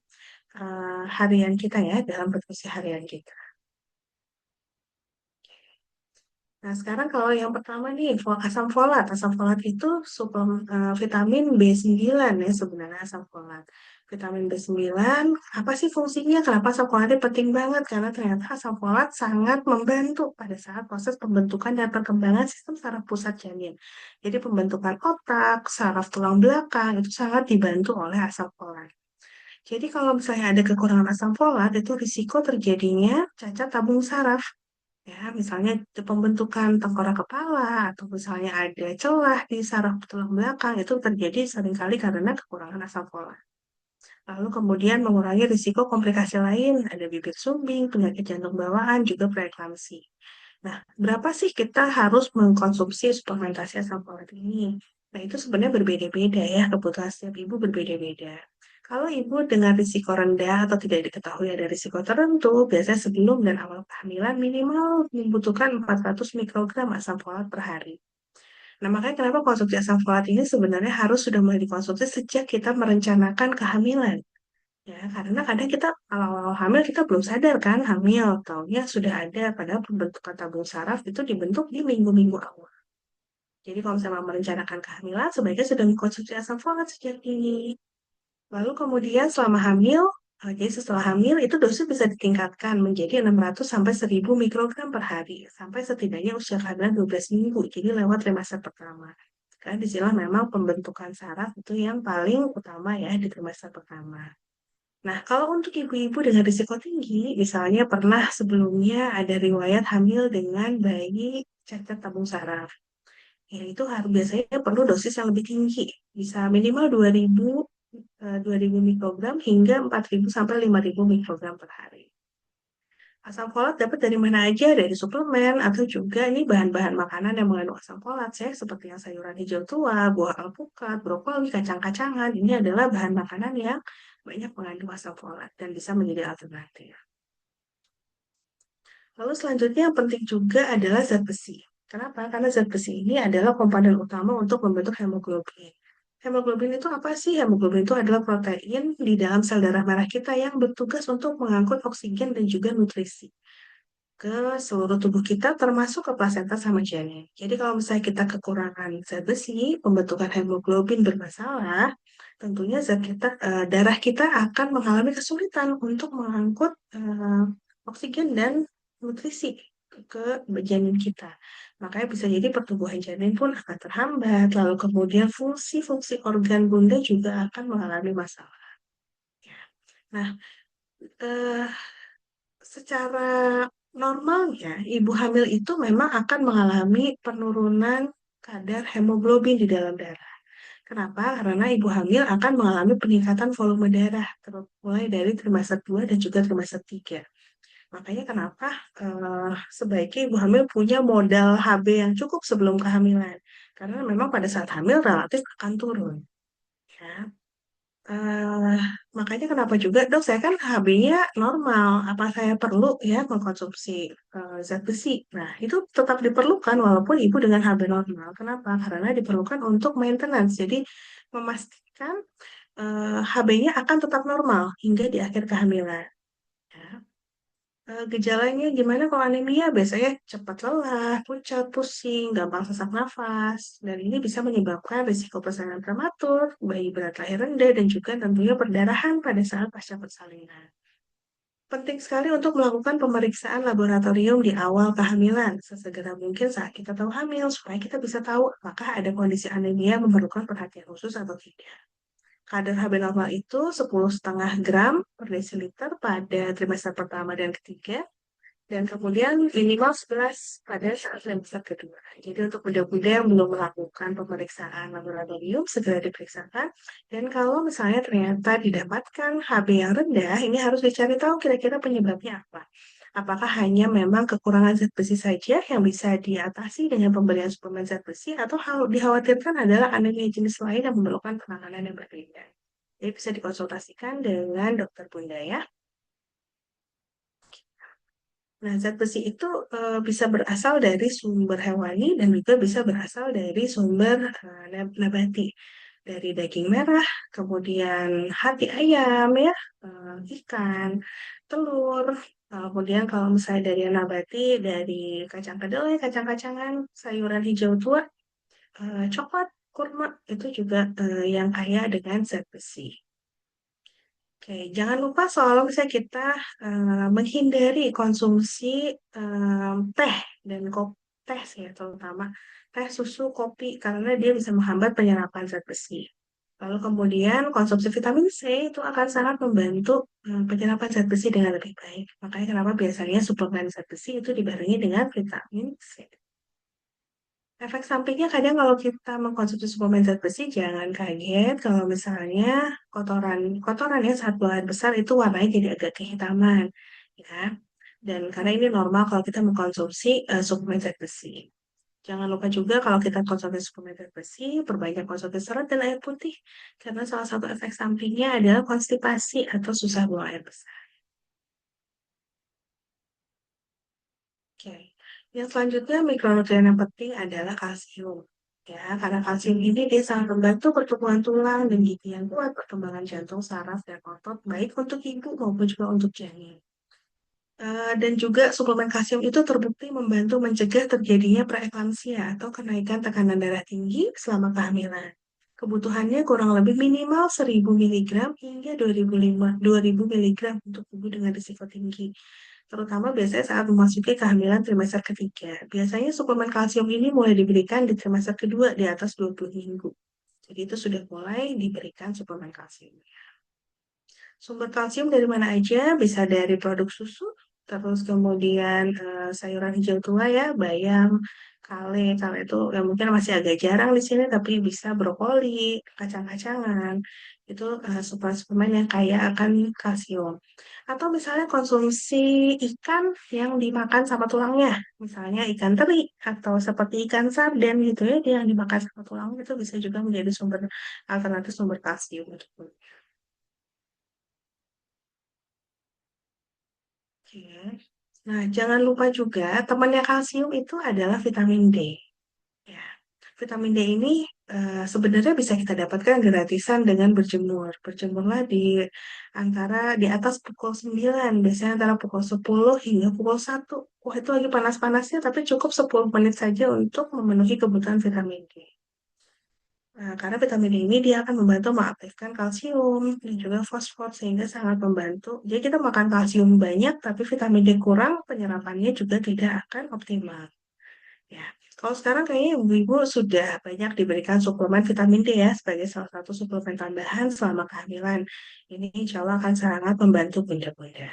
harian kita ya, dalam nutrisi harian kita. Nah, sekarang kalau yang pertama nih, asam folat. Asam folat itu suplemen vitamin B9 ya sebenarnya asam folat. Vitamin B9, apa sih fungsinya? Kenapa asam folat ini penting banget? Karena ternyata asam folat sangat membantu pada saat proses pembentukan dan perkembangan sistem saraf pusat janin. Jadi pembentukan otak, saraf tulang belakang itu sangat dibantu oleh asam folat. Jadi kalau misalnya ada kekurangan asam folat, itu risiko terjadinya cacat tabung saraf. Ya, misalnya pembentukan tengkorak kepala atau misalnya ada celah di saraf tulang belakang itu terjadi seringkali karena kekurangan asam folat. Lalu kemudian mengurangi risiko komplikasi lain, ada bibir sumbing, penyakit jantung bawaan, juga preeklamsi. Nah, berapa sih kita harus mengkonsumsi suplementasi asam folat ini? Nah, itu sebenarnya berbeda-beda ya, kebutuhan setiap ibu berbeda-beda. Kalau ibu dengan risiko rendah atau tidak diketahui ada risiko tertentu, biasanya sebelum dan awal kehamilan minimal membutuhkan 400 mikrogram asam folat per hari. Nah, makanya kenapa konsumsi asam folat ini sebenarnya harus sudah mulai dikonsumsi sejak kita merencanakan kehamilan. Ya, karena kadang kita awal-awal hamil kita belum sadar kan hamil, taunya sudah ada, padahal pembentukan tabung saraf itu dibentuk di minggu-minggu awal. Jadi kalau misalnya merencanakan kehamilan, sebaiknya sudah mengkonsumsi asam folat sejak dini. Lalu kemudian selama hamil, jadi setelah hamil itu dosis bisa ditingkatkan menjadi 600 sampai 1000 mikrogram per hari, sampai setidaknya usia kehamilan 12 minggu, jadi lewat trimester pertama. Karena di sini memang pembentukan saraf itu yang paling utama ya di trimester pertama. Nah, kalau untuk ibu-ibu dengan risiko tinggi, misalnya pernah sebelumnya ada riwayat hamil dengan bayi cacat tabung saraf, ya itu harus biasanya perlu dosis yang lebih tinggi, bisa minimal 2000 mikrogram hingga 4000 sampai 5000 mikrogram per hari. Asam folat dapat dari mana aja, dari suplemen atau juga ini bahan-bahan makanan yang mengandung asam folat ya, seperti yang sayuran hijau tua, buah alpukat, brokoli, kacang-kacangan. Ini adalah bahan makanan yang banyak mengandung asam folat dan bisa menjadi alternatif. Lalu selanjutnya yang penting juga adalah zat besi. Kenapa? Karena zat besi ini adalah komponen utama untuk membentuk hemoglobin. Hemoglobin itu apa sih? Hemoglobin itu adalah protein di dalam sel darah merah kita yang bertugas untuk mengangkut oksigen dan juga nutrisi ke seluruh tubuh kita termasuk ke plasenta sama janin. Jadi kalau misalnya kita kekurangan zat besi, pembentukan hemoglobin bermasalah, tentunya darah kita akan mengalami kesulitan untuk mengangkut oksigen dan nutrisi ke janin kita. Makanya bisa jadi pertumbuhan janin pun akan terhambat, lalu kemudian fungsi-fungsi organ bunda juga akan mengalami masalah. Nah, eh, secara normalnya, ibu hamil itu memang akan mengalami penurunan kadar hemoglobin di dalam darah. Kenapa? Karena ibu hamil akan mengalami peningkatan volume darah, mulai dari trimester 2 dan juga trimester 3. Makanya kenapa sebaiknya ibu hamil punya modal HB yang cukup sebelum kehamilan. Karena memang pada saat hamil relatif akan turun. Ya. Eh, Makanya kenapa juga dok saya kan HB-nya normal, apa saya perlu ya mengkonsumsi zat besi? Nah itu tetap diperlukan walaupun ibu dengan HB normal. Kenapa? Karena diperlukan untuk maintenance. Jadi memastikan HB-nya akan tetap normal hingga di akhir kehamilan. Ya. Gejalanya gimana kalau anemia? Biasanya cepat lelah, pucat, pusing, gampang sesak nafas, dan ini bisa menyebabkan risiko persalinan prematur, bayi berat lahir rendah, dan juga tentunya perdarahan pada saat pasca persalinan. Penting sekali untuk melakukan pemeriksaan laboratorium di awal kehamilan, sesegera mungkin saat kita tahu hamil, supaya kita bisa tahu apakah ada kondisi anemia yang memerlukan perhatian khusus atau tidak. Kadar HB normal itu 10,5 gram per desiliter pada trimester pertama dan ketiga, dan kemudian minimal 11 pada saat trimester kedua. Jadi untuk bunda-bunda yang belum melakukan pemeriksaan laboratorium, segera diperiksakan. Dan kalau misalnya ternyata didapatkan HB yang rendah, ini harus dicari tahu kira-kira penyebabnya apa. Apakah hanya memang kekurangan zat besi saja yang bisa diatasi dengan pemberian suplemen zat besi, atau hal dikhawatirkan adalah anemia jenis lain yang memerlukan penanganan yang berbeda. Jadi bisa dikonsultasikan dengan dokter bunda ya. Nah, zat besi itu bisa berasal dari sumber hewani dan juga bisa berasal dari sumber nabati. Dari daging merah, kemudian hati ayam ya, ikan, telur. Kemudian kalau misalnya dari yang nabati, dari kacang kedelai, kacang-kacangan, sayuran hijau tua, coklat, kurma, itu juga yang kaya dengan zat besi. Oke, jangan lupa soal misalnya kita menghindari konsumsi teh dan kopi, teh sih ya, terutama teh, susu, kopi karena dia bisa menghambat penyerapan zat besi. Lalu kemudian konsumsi vitamin C itu akan sangat membantu penyerapan zat besi dengan lebih baik. Makanya kenapa biasanya suplemen zat besi itu dibarengi dengan vitamin C. Efek sampingnya kadang kalau kita mengkonsumsi suplemen zat besi jangan kaget kalau misalnya kotoran kotoran ya saat buang air besar itu warnanya jadi agak kehitaman ya. Dan karena ini normal kalau kita mengkonsumsi suplemen zat besi. Jangan lupa juga kalau kita konsumsi suplemen zat besi, perbanyak konsumsi serat dan air putih. Karena salah satu efek sampingnya adalah konstipasi atau susah buang air besar. Oke. Yang selanjutnya mikronutrien yang penting adalah kalsium. Ya, karena kalsium ini dia sangat membantu pertumbuhan tulang dan gigi yang kuat, perkembangan jantung, saraf, dan otot, baik untuk ibu maupun juga untuk janin. Dan juga suplemen kalsium itu terbukti membantu mencegah terjadinya preeklamsia atau kenaikan tekanan darah tinggi selama kehamilan. Kebutuhannya kurang lebih minimal 1000 mg hingga 2000 mg untuk ibu dengan risiko tinggi. Terutama biasanya saat memasuki kehamilan trimester ketiga. Biasanya suplemen kalsium ini mulai diberikan di trimester kedua di atas 20 minggu. Jadi itu sudah mulai diberikan suplemen kalsium. Sumber kalsium dari mana aja? Bisa dari produk susu, terus kemudian sayuran hijau tua ya, bayam, kale. Kale itu ya mungkin masih agak jarang di sini, tapi bisa brokoli, kacang-kacangan. Itu suplemen yang kaya akan kalsium. Atau misalnya konsumsi ikan yang dimakan sama tulangnya. Misalnya ikan teri atau seperti ikan sarden gitu ya, dia yang dimakan sama tulangnya itu bisa juga menjadi sumber alternatif sumber kalsium. Oke. Nah, jangan lupa juga temannya kalsium itu adalah vitamin D. Ya, vitamin D ini sebenarnya bisa kita dapatkan gratisan dengan berjemur. Berjemurlah di atas pukul 9, biasanya antara pukul 10 hingga pukul 1. Wah, itu lagi panas-panasnya, tapi cukup 10 menit saja untuk memenuhi kebutuhan vitamin D. Nah, karena vitamin D ini dia akan membantu mengaktifkan kalsium dan juga fosfor sehingga sangat membantu. Jadi kita makan kalsium banyak tapi vitamin D kurang, penyerapannya juga tidak akan optimal. Ya, kalau sekarang kayaknya ibu-ibu sudah banyak diberikan suplemen vitamin D ya sebagai salah satu suplemen tambahan selama kehamilan. Ini insya Allah akan sangat membantu bunda-bunda.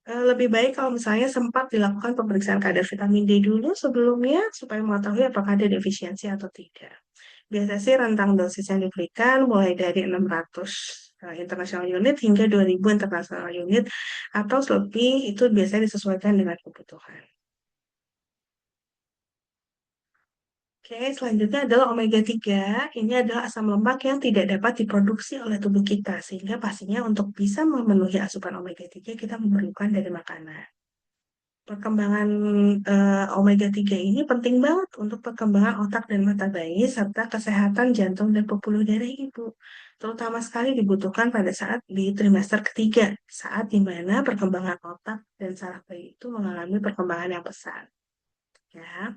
Lebih baik kalau misalnya sempat dilakukan pemeriksaan kadar vitamin D dulu sebelumnya supaya mengetahui apakah ada defisiensi atau tidak. Biasanya sih rentang dosis yang diberikan mulai dari 600 international unit hingga 2000 international unit atau lebih itu biasanya disesuaikan dengan kebutuhan. Oke, selanjutnya adalah omega 3. Ini adalah asam lemak yang tidak dapat diproduksi oleh tubuh kita, sehingga pastinya untuk bisa memenuhi asupan omega 3 kita memerlukan dari makanan. Perkembangan omega 3 ini penting banget untuk perkembangan otak dan mata bayi serta kesehatan jantung dan pembuluh darah ibu. Terutama sekali dibutuhkan pada saat di trimester ketiga, saat di mana perkembangan otak dan saraf bayi itu mengalami perkembangan yang pesat. Ya.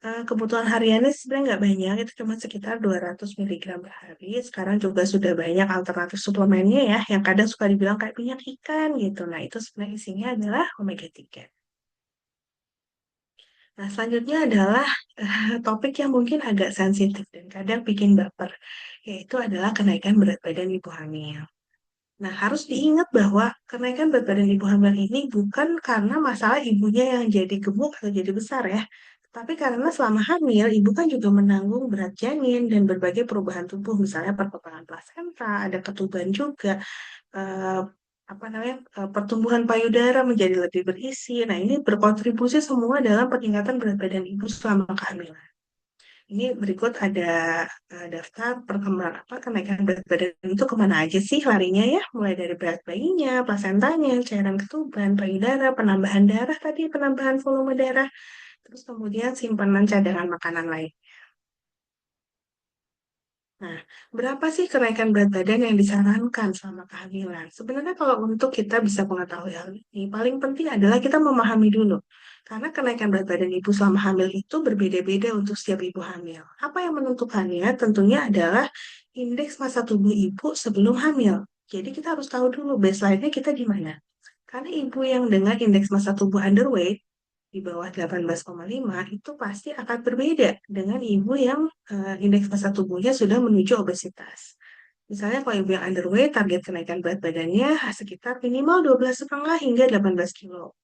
Kebutuhan hariannya sebenarnya nggak banyak, itu cuma sekitar 200 mg per hari. Sekarang juga sudah banyak alternatif suplemennya ya, yang kadang suka dibilang kayak minyak ikan gitu. Nah, itu sebenarnya isinya adalah omega 3. Nah, selanjutnya adalah topik yang mungkin agak sensitif dan kadang bikin baper, yaitu adalah kenaikan berat badan ibu hamil. Nah, harus diingat bahwa kenaikan berat badan ibu hamil ini bukan karena masalah ibunya yang jadi gemuk atau jadi besar ya, tapi karena selama hamil, ibu kan juga menanggung berat janin dan berbagai perubahan tubuh, misalnya perkembangan plasenta, ada ketuban juga, eh, pertumbuhan payudara menjadi lebih berisi. Nah, ini berkontribusi semua dalam peningkatan berat badan ibu selama kehamilan. Ini berikut ada daftar perkembangan kenaikan berat badan itu kemana aja sih larinya ya, mulai dari berat bayinya, plasentanya, cairan ketuban, payudara, penambahan darah tadi, penambahan volume darah, terus kemudian simpanan cadangan makanan lain. Nah, berapa sih kenaikan berat badan yang disarankan selama kehamilan? Sebenarnya kalau untuk kita bisa mengetahui hal ini, paling penting adalah kita memahami dulu. Karena kenaikan berat badan ibu selama hamil itu berbeda-beda untuk setiap ibu hamil. Apa yang menentukannya tentunya adalah indeks massa tubuh ibu sebelum hamil. Jadi kita harus tahu dulu baseline-nya kita di mana. Karena ibu yang dengan indeks massa tubuh underweight di bawah 18,5 itu pasti akan berbeda dengan ibu yang indeks massa tubuhnya sudah menuju obesitas. Misalnya kalau ibu yang underweight, target kenaikan berat badannya sekitar minimal 12,5 hingga 18 kilo.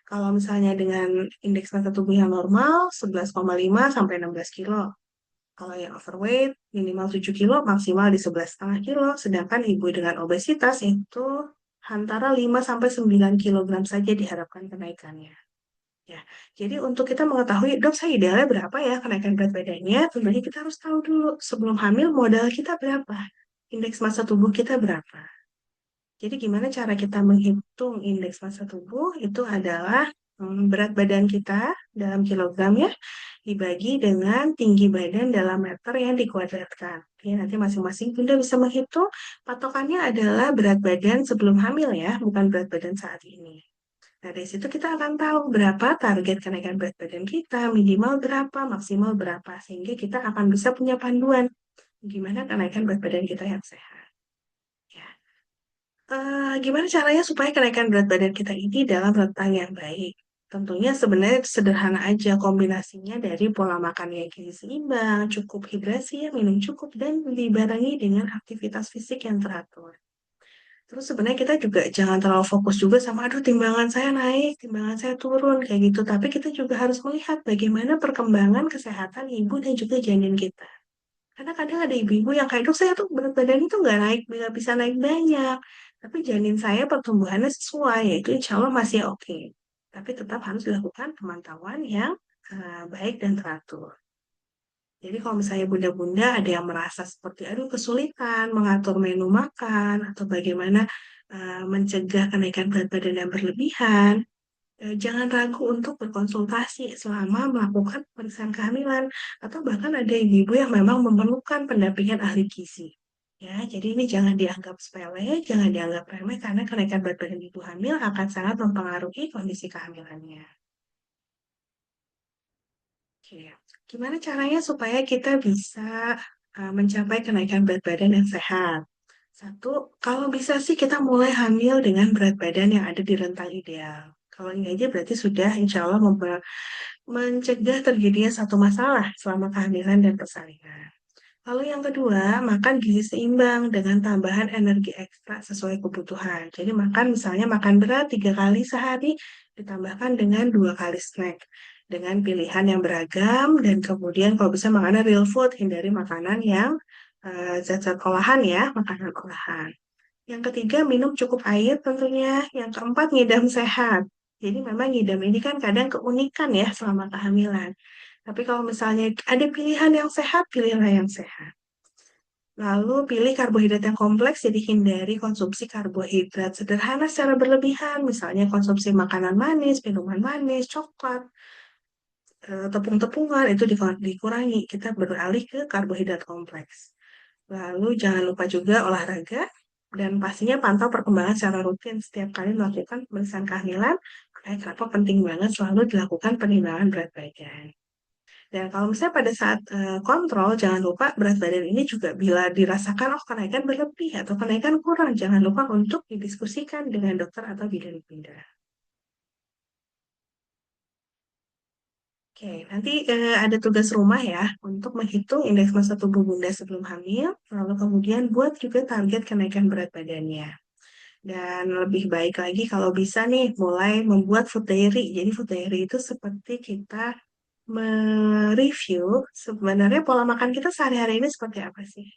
Kalau misalnya dengan indeks massa tubuh yang normal, 11,5 sampai 16 kilo. Kalau yang overweight, minimal 7 kilo, maksimal di 11,5 kilo. Sedangkan ibu dengan obesitas itu antara 5 sampai 9 kilogram saja diharapkan kenaikannya. Ya, jadi untuk kita mengetahui, dok saya idealnya berapa ya kenaikan berat badannya, tentunya kita harus tahu dulu sebelum hamil modal kita berapa, indeks massa tubuh kita berapa. Jadi gimana cara kita menghitung indeks massa tubuh? Itu adalah berat badan kita dalam kilogram ya, dibagi dengan tinggi badan dalam meter yang dikuadratkan. Oke, nanti masing-masing Bunda bisa menghitung. Patokannya adalah berat badan sebelum hamil ya, bukan berat badan saat ini. Nah, dari situ kita akan tahu berapa target kenaikan berat badan kita, minimal berapa, maksimal berapa, sehingga kita akan bisa punya panduan gimana kenaikan berat badan kita yang sehat. Ya. Gimana caranya supaya kenaikan berat badan kita ini dalam rentang yang baik? Tentunya sebenarnya sederhana aja kombinasinya dari pola makan yang gizi seimbang, cukup hidrasi, ya, minum cukup, dan dibarengi dengan aktivitas fisik yang teratur. Terus sebenarnya kita juga jangan terlalu fokus juga sama, aduh timbangan saya naik, timbangan saya turun, kayak gitu. Tapi kita juga harus melihat bagaimana perkembangan kesehatan ibu dan juga janin kita. Karena kadang ada ibu-ibu yang kayak, dok saya tuh berat badan itu nggak naik, nggak bisa naik banyak. Tapi janin saya pertumbuhannya sesuai, yaitu insya Allah masih oke. Tapi tetap harus dilakukan pemantauan yang baik dan teratur. Jadi kalau misalnya bunda-bunda ada yang merasa seperti, aduh kesulitan mengatur menu makan, atau bagaimana mencegah kenaikan berat badan yang berlebihan, jangan ragu untuk berkonsultasi selama melakukan pemeriksaan kehamilan atau bahkan ada ibu-ibu yang memang memerlukan pendampingan ahli gizi. Ya, jadi ini jangan dianggap sepele, jangan dianggap remeh karena kenaikan berat badan ibu hamil akan sangat mempengaruhi kondisi kehamilannya. Oke, gimana caranya supaya kita bisa mencapai kenaikan berat badan yang sehat? Satu, kalau bisa sih kita mulai hamil dengan berat badan yang ada di rentang ideal. Kalau ini aja berarti sudah insya Allah mencegah terjadinya satu masalah selama kehamilan dan persalinan. Lalu yang kedua, makan gizi seimbang dengan tambahan energi ekstra sesuai kebutuhan. Jadi makan misalnya makan berat 3 kali sehari, ditambahkan dengan 2 kali snack. Dengan pilihan yang beragam, dan kemudian kalau bisa makanan real food, hindari makanan yang zat-zat olahan ya, makanan olahan. Yang ketiga, minum cukup air tentunya. Yang keempat, ngidam sehat. Jadi memang ngidam ini kan kadang keunikan ya selama kehamilan. Tapi kalau misalnya ada pilihan yang sehat, pilihlah yang sehat. Lalu pilih karbohidrat yang kompleks, jadi hindari konsumsi karbohidrat sederhana secara berlebihan, misalnya konsumsi makanan manis, minuman manis, coklat, tepung-tepungan, itu dikurangi. Kita beralih ke karbohidrat kompleks. Lalu jangan lupa juga olahraga, dan pastinya pantau perkembangan secara rutin setiap kali melakukan pemeriksaan kehamilan. Makanya kenapa penting banget selalu dilakukan penimbangan berat badan. Dan kalau misalnya pada saat kontrol, jangan lupa berat badan ini juga bila dirasakan, oh kenaikan berlebih atau kenaikan kurang, jangan lupa untuk didiskusikan dengan dokter atau bidan bunda. Oke, nanti ada tugas rumah ya untuk menghitung indeks massa tubuh bunda sebelum hamil, lalu kemudian buat juga target kenaikan berat badannya. Dan lebih baik lagi kalau bisa nih mulai membuat food diary. Jadi food diary itu seperti kita mereview sebenarnya pola makan kita sehari-hari ini seperti apa sih.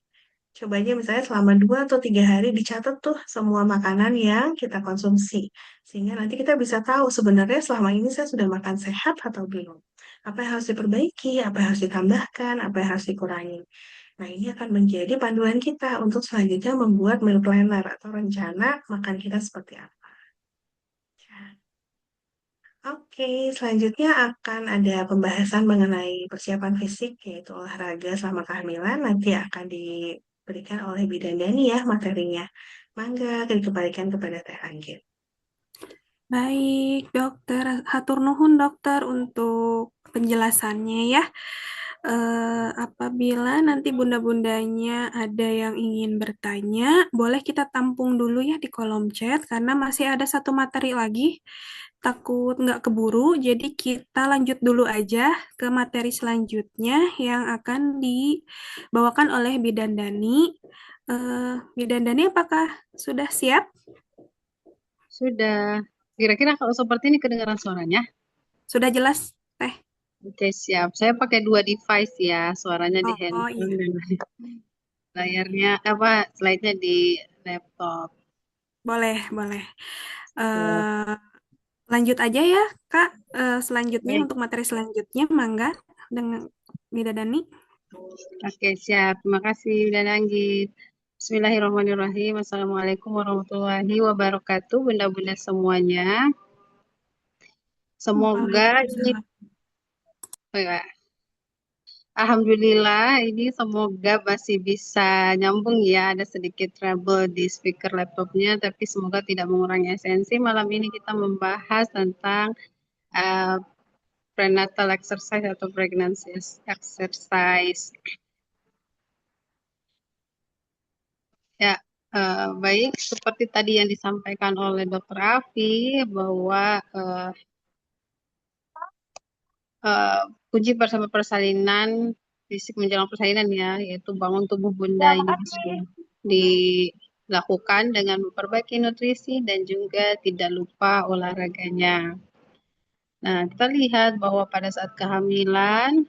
Coba aja misalnya selama 2 atau 3 hari dicatat tuh semua makanan yang kita konsumsi. Sehingga nanti kita bisa tahu sebenarnya selama ini saya sudah makan sehat atau belum. Apa yang harus diperbaiki, apa yang harus ditambahkan, apa yang harus dikurangi. Nah, ini akan menjadi panduan kita untuk selanjutnya membuat meal planner atau rencana makan kita seperti apa. Oke, selanjutnya akan ada pembahasan mengenai persiapan fisik, yaitu olahraga selama kehamilan. Nanti akan diberikan oleh Bidan Dani ya materinya. Mangga dikembalikan kepada Teh Anggit. Baik, dokter. Hatur nuhun, dokter, untuk penjelasannya ya. Apabila nanti bunda-bundanya ada yang ingin bertanya, boleh kita tampung dulu ya di kolom chat, karena masih ada satu materi lagi. Takut nggak keburu, jadi kita lanjut dulu aja ke materi selanjutnya yang akan dibawakan oleh Bidan Dani. Bidan Dani, apakah sudah siap? Sudah. Kira-kira kalau seperti ini kedengaran suaranya? Sudah jelas, Teh? Oke, siap. Saya pakai dua device ya, suaranya di Oh handphone iya. dan layarnya apa slide-nya di laptop. Boleh, boleh. Oke. Eh, lanjut aja ya, Kak. Selanjutnya Baik. untuk materi selanjutnya, Mangga dengan Widadani. Oke, siap. Terima kasih, dan lanjut. Bismillahirrahmanirrahim. Assalamualaikum warahmatullahi wabarakatuh, bunda-bunda semuanya. Semoga ini, Waalaikumsalam. oh ya, Alhamdulillah, ini semoga masih bisa nyambung ya. Ada sedikit trouble di speaker laptopnya, tapi semoga tidak mengurangi esensi. Malam ini kita membahas tentang uh, prenatal exercise atau pregnancy exercise. Ya, baik. Seperti tadi yang disampaikan oleh Dr. Afi, bahwa uh, kunci bersama persalinan fisik menjelang persalinan ya, yaitu bangun tubuh bunda Ya, ini makasih. dilakukan dengan memperbaiki nutrisi dan juga tidak lupa olahraganya. Nah, kita lihat bahwa pada saat kehamilan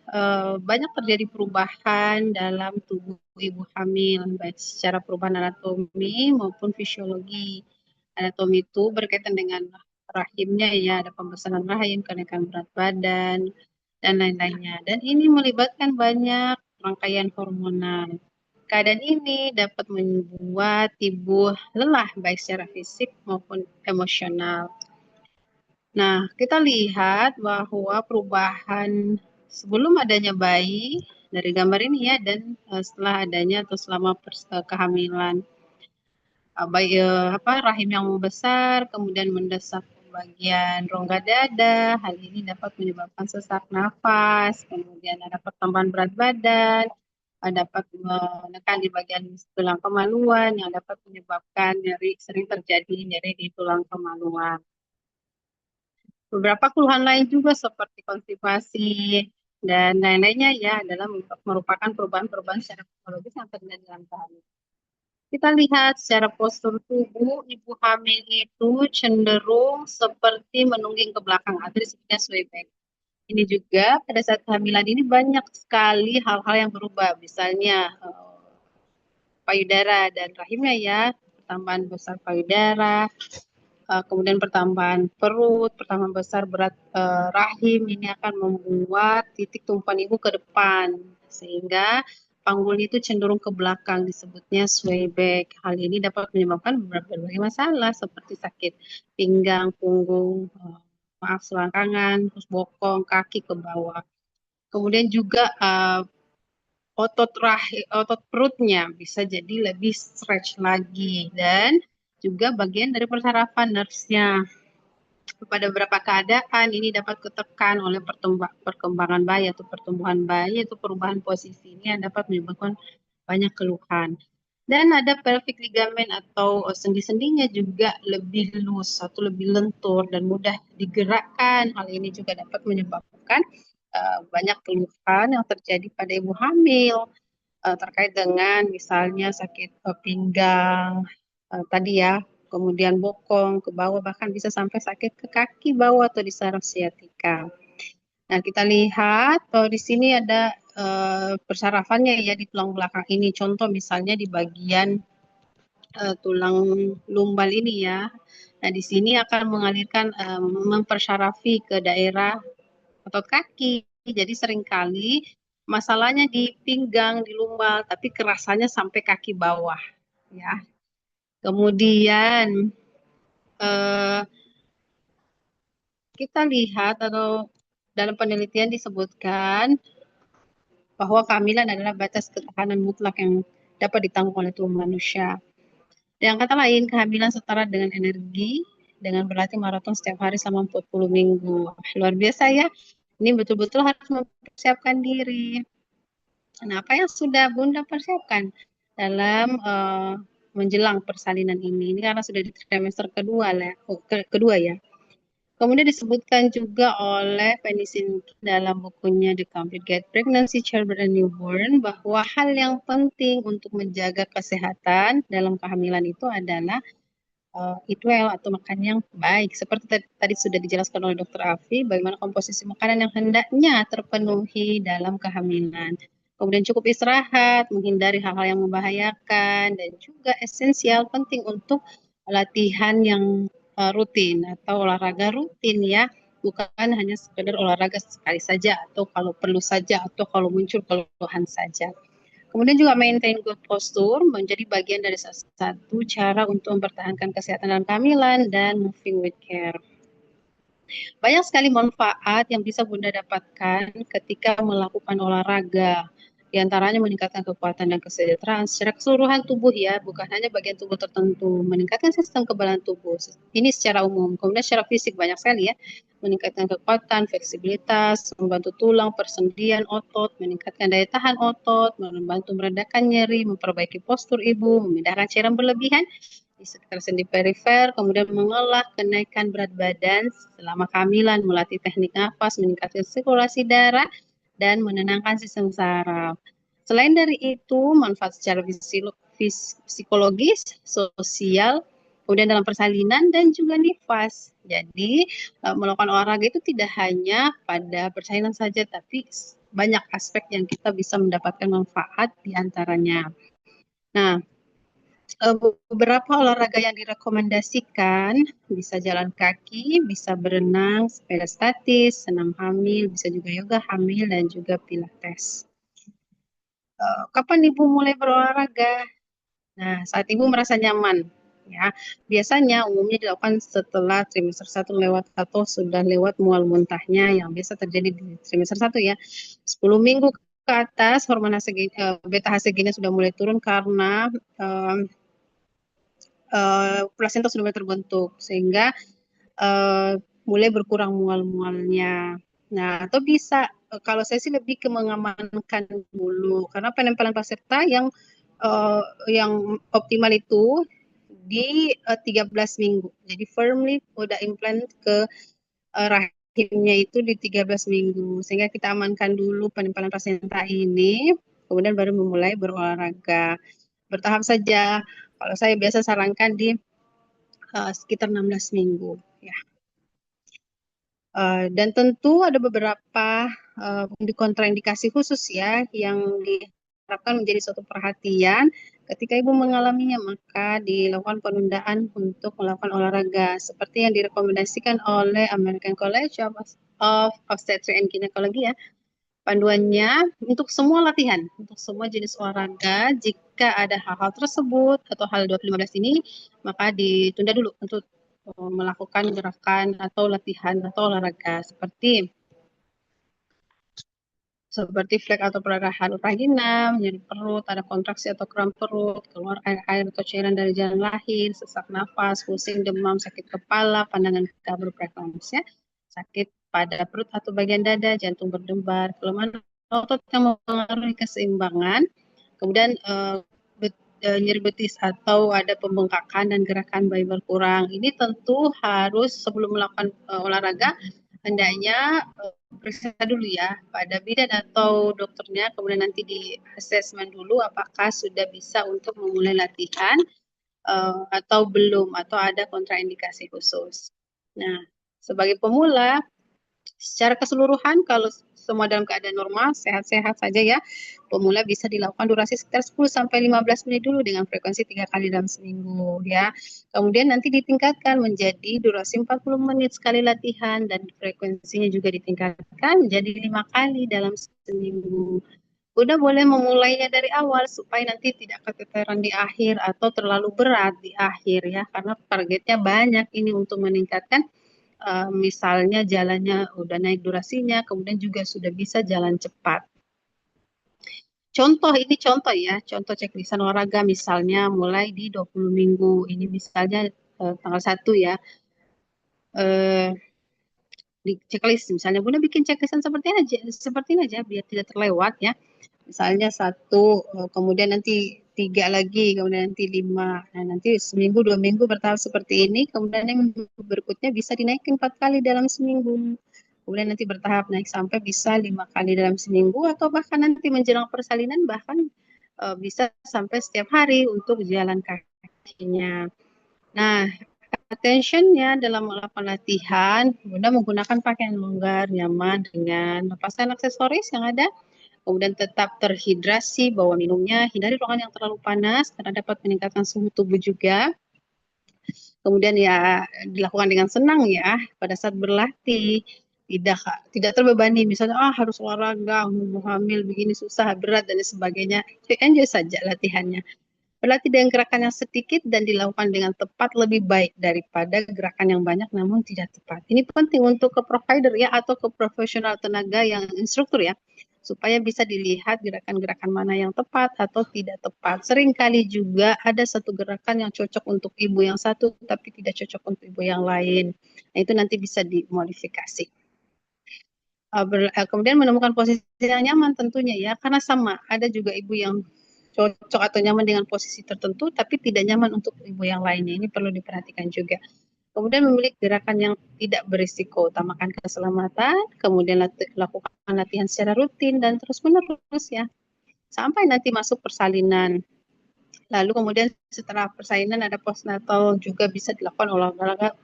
banyak terjadi perubahan dalam tubuh ibu hamil, baik secara perubahan anatomi maupun fisiologi. Anatomi itu berkaitan dengan rahimnya ya, ada pembesaran rahim, kenaikan berat badan, dan lain-lainnya. Dan ini melibatkan banyak rangkaian hormonal. Keadaan ini dapat membuat ibu lelah baik secara fisik maupun emosional. Nah, kita lihat bahwa perubahan sebelum adanya bayi dari gambar ini ya, dan setelah adanya atau selama kehamilan, rahim yang membesar, kemudian mendesak bagian rongga dada. Hal ini dapat menyebabkan sesak nafas, kemudian ada pertambahan berat badan, dapat menekan di bagian tulang kemaluan yang dapat menyebabkan nyeri, sering terjadi nyeri di tulang kemaluan. Beberapa keluhan lain juga seperti konstipasi dan lain-lainnya ya adalah merupakan perubahan-perubahan secara psikologis yang terjadi dalam kehamilan. Kita lihat secara postur tubuh ibu hamil itu cenderung seperti menungging ke belakang atau disebutnya sway back. Ini juga pada saat kehamilan ini banyak sekali hal-hal yang berubah, misalnya payudara dan rahimnya ya, pertambahan besar payudara, kemudian pertambahan perut, pertambahan besar berat rahim ini akan membuat titik tumpuan ibu ke depan sehingga panggul itu cenderung ke belakang disebutnya sway back. Hal ini dapat menyebabkan berbagai masalah seperti sakit pinggang, punggung, selangkangan, terus bokong, kaki ke bawah. Kemudian juga otot perutnya bisa jadi lebih stretch lagi dan juga bagian dari persarafan nervesnya. Pada beberapa keadaan ini dapat ketekan oleh perkembangan bayi atau pertumbuhan bayi atau perubahan posisi ini yang dapat menyebabkan banyak keluhan. Dan ada pelvic ligament atau sendi-sendinya juga lebih loose atau lebih lentur dan mudah digerakkan. Hal ini juga dapat menyebabkan banyak keluhan yang terjadi pada ibu hamil terkait dengan misalnya sakit pinggang tadi ya, kemudian bokong ke bawah, bahkan bisa sampai sakit ke kaki bawah atau di saraf sciatica. Nah, kita lihat di sini ada persarafannya ya di tulang belakang ini. Contoh misalnya di bagian tulang lumbal ini ya. Nah, di sini akan mengalirkan mempersarafi ke daerah otot kaki. Jadi seringkali masalahnya di pinggang, di lumbal, tapi kerasanya sampai kaki bawah ya. Kemudian eh, kita lihat atau dalam penelitian disebutkan bahwa kehamilan adalah batas ketahanan mutlak yang dapat ditanggung oleh tubuh manusia. Dengan kata lain, kehamilan setara dengan energi dengan berlatih maraton setiap hari selama 40 minggu. Luar biasa ya. Ini betul-betul harus mempersiapkan diri. Nah, apa yang sudah Bunda persiapkan dalam menjelang persalinan ini? Ini karena sudah di trimester kedua ya. Kemudian disebutkan juga oleh Penny Sinki dalam bukunya The Complete Guide Pregnancy, Childbirth and Newborn bahwa hal yang penting untuk menjaga kesehatan dalam kehamilan itu adalah eat well atau makan yang baik. Seperti tadi sudah dijelaskan oleh Dr. Afi, bagaimana komposisi makanan yang hendaknya terpenuhi dalam kehamilan. Kemudian cukup istirahat, menghindari hal-hal yang membahayakan, dan juga esensial penting untuk latihan yang rutin atau olahraga rutin ya, bukan hanya sekedar olahraga sekali saja atau kalau perlu saja atau kalau muncul keluhan saja. Kemudian juga maintain good posture menjadi bagian dari salah satu cara untuk mempertahankan kesehatan dalam kehamilan dan moving with care. Banyak sekali manfaat yang bisa Bunda dapatkan ketika melakukan olahraga. Di antaranya meningkatkan kekuatan dan kesejahteraan secara keseluruhan tubuh ya, bukan hanya bagian tubuh tertentu. Meningkatkan sistem kekebalan tubuh. Ini secara umum. Kemudian secara fisik banyak sekali ya. Meningkatkan kekuatan, fleksibilitas, membantu tulang, persendian otot, meningkatkan daya tahan otot, membantu meredakan nyeri, memperbaiki postur ibu, memindahkan cairan berlebihan di sekitar sendi perifer, kemudian mengolah kenaikan berat badan selama kehamilan, melatih teknik nafas, meningkatkan sirkulasi darah, dan menenangkan sistem saraf. Selain dari itu, manfaat secara psikologis, sosial, kemudian dalam persalinan, dan juga nifas. Jadi, melakukan olahraga itu tidak hanya pada persalinan saja, tapi banyak aspek yang kita bisa mendapatkan manfaat di antaranya. Nah, beberapa olahraga yang direkomendasikan bisa jalan kaki, bisa berenang, sepeda statis, senam hamil, bisa juga yoga hamil dan juga pilates. Kapan ibu mulai berolahraga? Nah, saat ibu merasa nyaman, ya. Biasanya umumnya dilakukan setelah trimester 1 lewat atau sudah lewat mual muntahnya yang biasa terjadi di trimester 1 ya. 10 minggu ke atas hormon beta HCG-nya sudah mulai turun karena plasenta sudah mulai terbentuk sehingga mulai berkurang mual-mualnya. Nah, atau bisa kalau saya sih lebih ke mengamankan dulu karena penempelan plasenta yang optimal itu di 13 minggu. Jadi firmly udah implant ke rahimnya itu di 13 minggu sehingga kita amankan dulu penempelan plasenta ini kemudian baru memulai berolahraga. Bertahap saja. Kalau saya biasa sarankan di sekitar 16 minggu ya. Dan tentu ada beberapa kontraindikasi khusus ya yang diharapkan menjadi suatu perhatian ketika ibu mengalaminya, maka dilakukan penundaan untuk melakukan olahraga seperti yang direkomendasikan oleh American College of Obstetrics and Gynecology ya. Panduannya untuk semua latihan, untuk semua jenis olahraga, jika ada hal-hal tersebut atau hal 215 ini, maka ditunda dulu untuk melakukan gerakan atau latihan atau olahraga seperti flag atau perdarahan vagina, nyeri perut, ada kontraksi atau kram perut, keluar air atau cairan dari jalan lahir, sesak nafas, pusing, demam, sakit kepala, pandangan kabur preeklampsia, ya, sakit pada perut atau bagian dada, jantung berdebar, kelemahan otot yang mempengaruhi keseimbangan, kemudian nyeri betis atau ada pembengkakan dan gerakan bayi berkurang. Ini tentu harus sebelum melakukan olahraga hendaknya periksa dulu ya pada bidan atau dokternya, kemudian nanti di asesmen dulu apakah sudah bisa untuk memulai latihan atau belum, atau ada kontraindikasi khusus. Nah, sebagai pemula, secara keseluruhan kalau semua dalam keadaan normal, sehat-sehat saja ya, pemula bisa dilakukan durasi sekitar 10-15 menit dulu dengan frekuensi 3 kali dalam seminggu ya. Kemudian nanti ditingkatkan menjadi durasi 40 menit sekali latihan dan frekuensinya juga ditingkatkan menjadi 5 kali dalam seminggu. Udah boleh memulainya dari awal supaya nanti tidak keteteran di akhir atau terlalu berat di akhir ya, karena targetnya banyak ini untuk meningkatkan misalnya jalannya udah naik durasinya, kemudian juga sudah bisa jalan cepat. Contoh ya, contoh checklistan olahraga misalnya mulai di 20 minggu. Ini misalnya tanggal 1 ya. Di checklist misalnya Bunda bikin checklistan seperti ini aja biar tidak terlewat ya. Misalnya 1, kemudian nanti 3 lagi, kemudian nanti 5. Nah, nanti seminggu 2 minggu bertahap seperti ini, kemudian yang berikutnya bisa dinaikin 4 kali dalam seminggu. Kemudian nanti bertahap naik sampai bisa 5 kali dalam seminggu, atau bahkan nanti menjelang persalinan bahkan bisa sampai setiap hari untuk jalan kakinya. Nah, attention-nya dalam melakukan latihan, Bunda menggunakan pakaian longgar, nyaman dengan lepaskan aksesoris yang ada, kemudian tetap terhidrasi, bawa minumnya, hindari ruangan yang terlalu panas karena dapat meningkatkan suhu tubuh juga. Kemudian ya dilakukan dengan senang ya pada saat berlatih, tidak tidak terbebani misalnya harus olahraga, ibu hamil begini susah, berat dan sebagainya. Enjoy saja latihannya. Berlatih dengan gerakan yang sedikit dan dilakukan dengan tepat lebih baik daripada gerakan yang banyak namun tidak tepat. Ini penting untuk ke provider ya atau ke profesional tenaga yang instruktur ya, supaya bisa dilihat gerakan-gerakan mana yang tepat atau tidak tepat. Seringkali juga ada satu gerakan yang cocok untuk ibu yang satu tapi tidak cocok untuk ibu yang lain. Nah, itu nanti bisa dimodifikasi. Kemudian menemukan posisi yang nyaman tentunya ya, karena sama ada juga ibu yang cocok atau nyaman dengan posisi tertentu tapi tidak nyaman untuk ibu yang lainnya. Ini perlu diperhatikan juga. Kemudian memilih gerakan yang tidak berisiko, utamakan keselamatan, kemudian lakukan latihan secara rutin dan terus menerus ya sampai nanti masuk persalinan. Lalu kemudian setelah persalinan ada postnatal, juga bisa dilakukan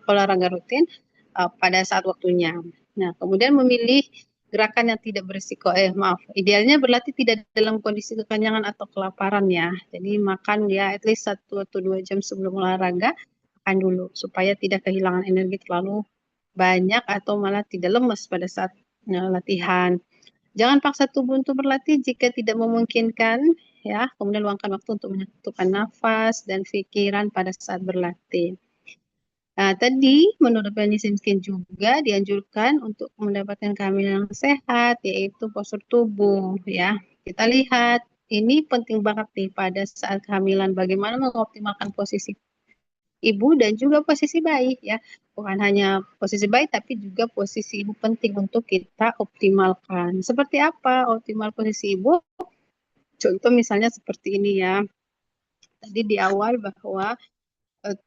olahraga rutin pada saat waktunya. Nah, kemudian memilih gerakan yang tidak berisiko. Idealnya berlatih tidak dalam kondisi kekenyangan atau kelaparan ya. Jadi makan ya at least 1 atau 2 jam sebelum olahraga, makan dulu supaya tidak kehilangan energi terlalu banyak atau malah tidak lemes pada saat latihan. Jangan paksa tubuh untuk berlatih jika tidak memungkinkan ya. Kemudian luangkan waktu untuk menyatukan nafas dan pikiran pada saat berlatih. Nah, tadi menurut Penny Simkin juga dianjurkan untuk mendapatkan kehamilan yang sehat, yaitu postur tubuh ya. Kita lihat ini penting banget nih pada saat kehamilan, bagaimana mengoptimalkan posisi ibu dan juga posisi bayi ya. Bukan hanya posisi bayi tapi juga posisi ibu penting untuk kita optimalkan. Seperti apa optimal posisi ibu? Contoh misalnya seperti ini ya. Tadi di awal bahwa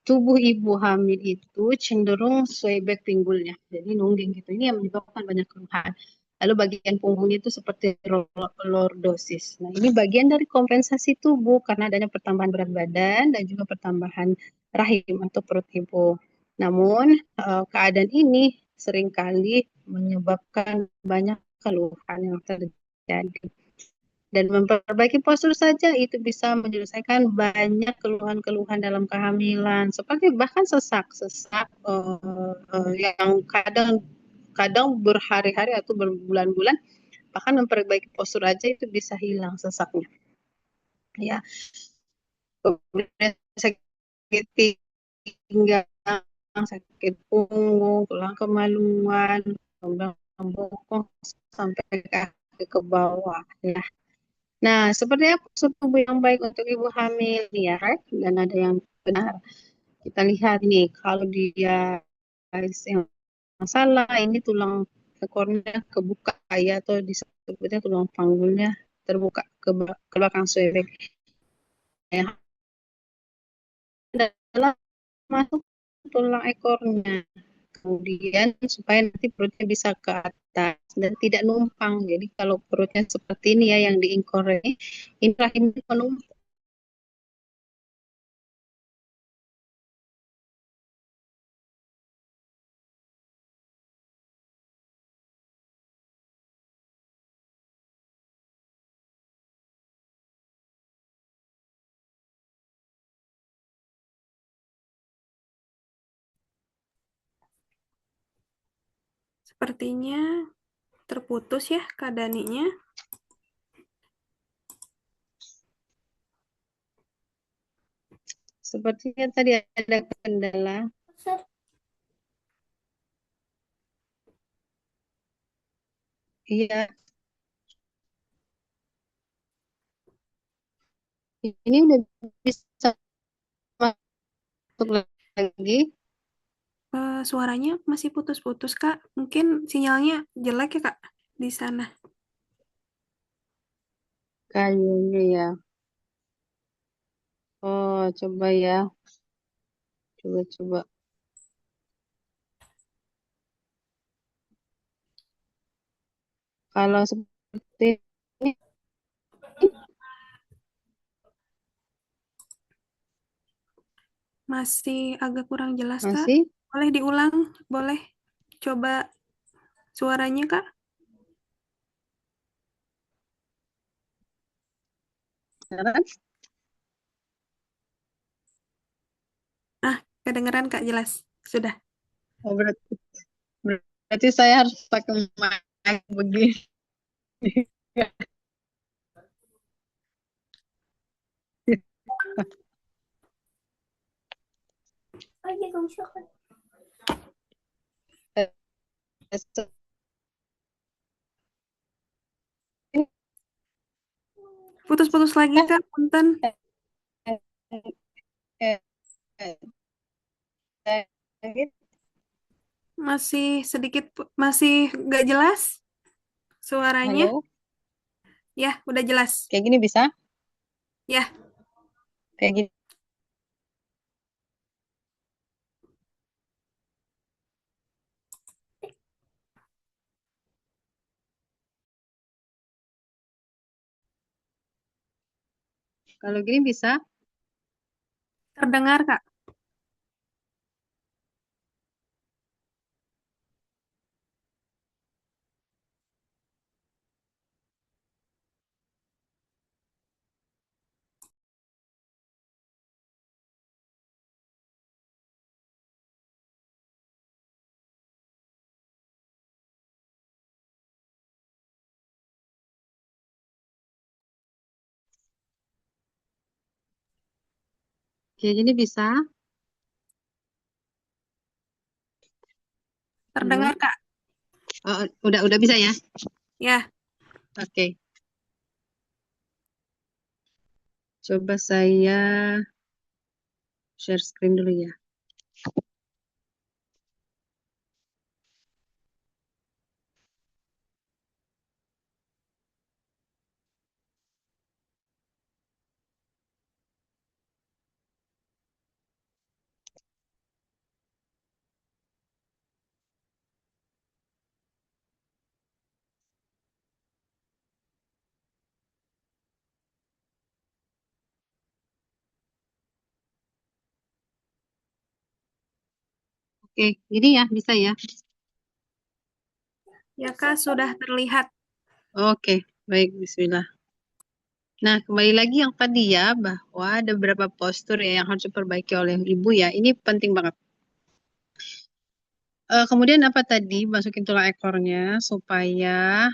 tubuh ibu hamil itu cenderung sway back pinggulnya, jadi nungging gitu. Ini yang menyebabkan banyak keluhan. Lalu bagian punggungnya itu seperti lordosis. Nah, ini bagian dari kompensasi tubuh karena adanya pertambahan berat badan dan juga pertambahan rahim atau perut ibu. Namun, keadaan ini seringkali menyebabkan banyak keluhan yang terjadi. Dan memperbaiki postur saja itu bisa menyelesaikan banyak keluhan-keluhan dalam kehamilan, seperti bahkan sesak-sesak yang kadang berhari-hari atau berbulan-bulan, bahkan memperbaiki postur aja itu bisa hilang sesaknya. Ya, kemudian sakit pinggang, sakit punggung, tulang kemaluan, kemudian bokong sampai kaki ke bawah. Ya. Nah, seperti apa postur tubuh yang baik untuk ibu hamil ya, dan ada yang benar. Kita lihat nih, kalau dia yang salah, ini tulang ekornya kebuka ya, atau disebutnya tulang panggulnya terbuka ke belakang suebek. Ya, dalam masuk tulang ekornya. Kemudian supaya nanti perutnya bisa ke atas dan tidak numpang. Jadi kalau perutnya seperti ini ya yang diingkor ini rahimnya penumpang. Sepertinya terputus ya Kak Daninya. Sepertinya tadi ada kendala. Iya, ini udah bisa masuk lagi. Suaranya masih putus-putus Kak. Mungkin sinyalnya jelek ya Kak di sana. Kayunya ya. Oh, coba ya. Coba-coba. Kalau seperti ini Masih agak kurang jelas Kak. masih, Boleh diulang? Boleh coba suaranya Kak? kan? Ah, Kak kedengeran Kak jelas. Sudah. Oh, berarti saya harus pakai mic begini. Putus-putus lagi Kak, punten. Masih sedikit, masih nggak jelas suaranya. Halo, Ya, udah jelas. kayak gini bisa? Ya, Kayak gini. Kalau gini bisa? terdengar Kak. Kayak gini bisa? Terdengar Halo? Kak. Oh, udah bisa ya? Ya, Oke. Coba saya share screen dulu ya. Oke, gini ya, bisa ya? ya Kak, sudah terlihat. Oke, baik, bismillah. Nah, kembali lagi yang tadi ya, bahwa ada beberapa postur ya yang harus diperbaiki oleh ibu ya. Ini penting banget. Kemudian apa tadi? Masukin tulang ekornya supaya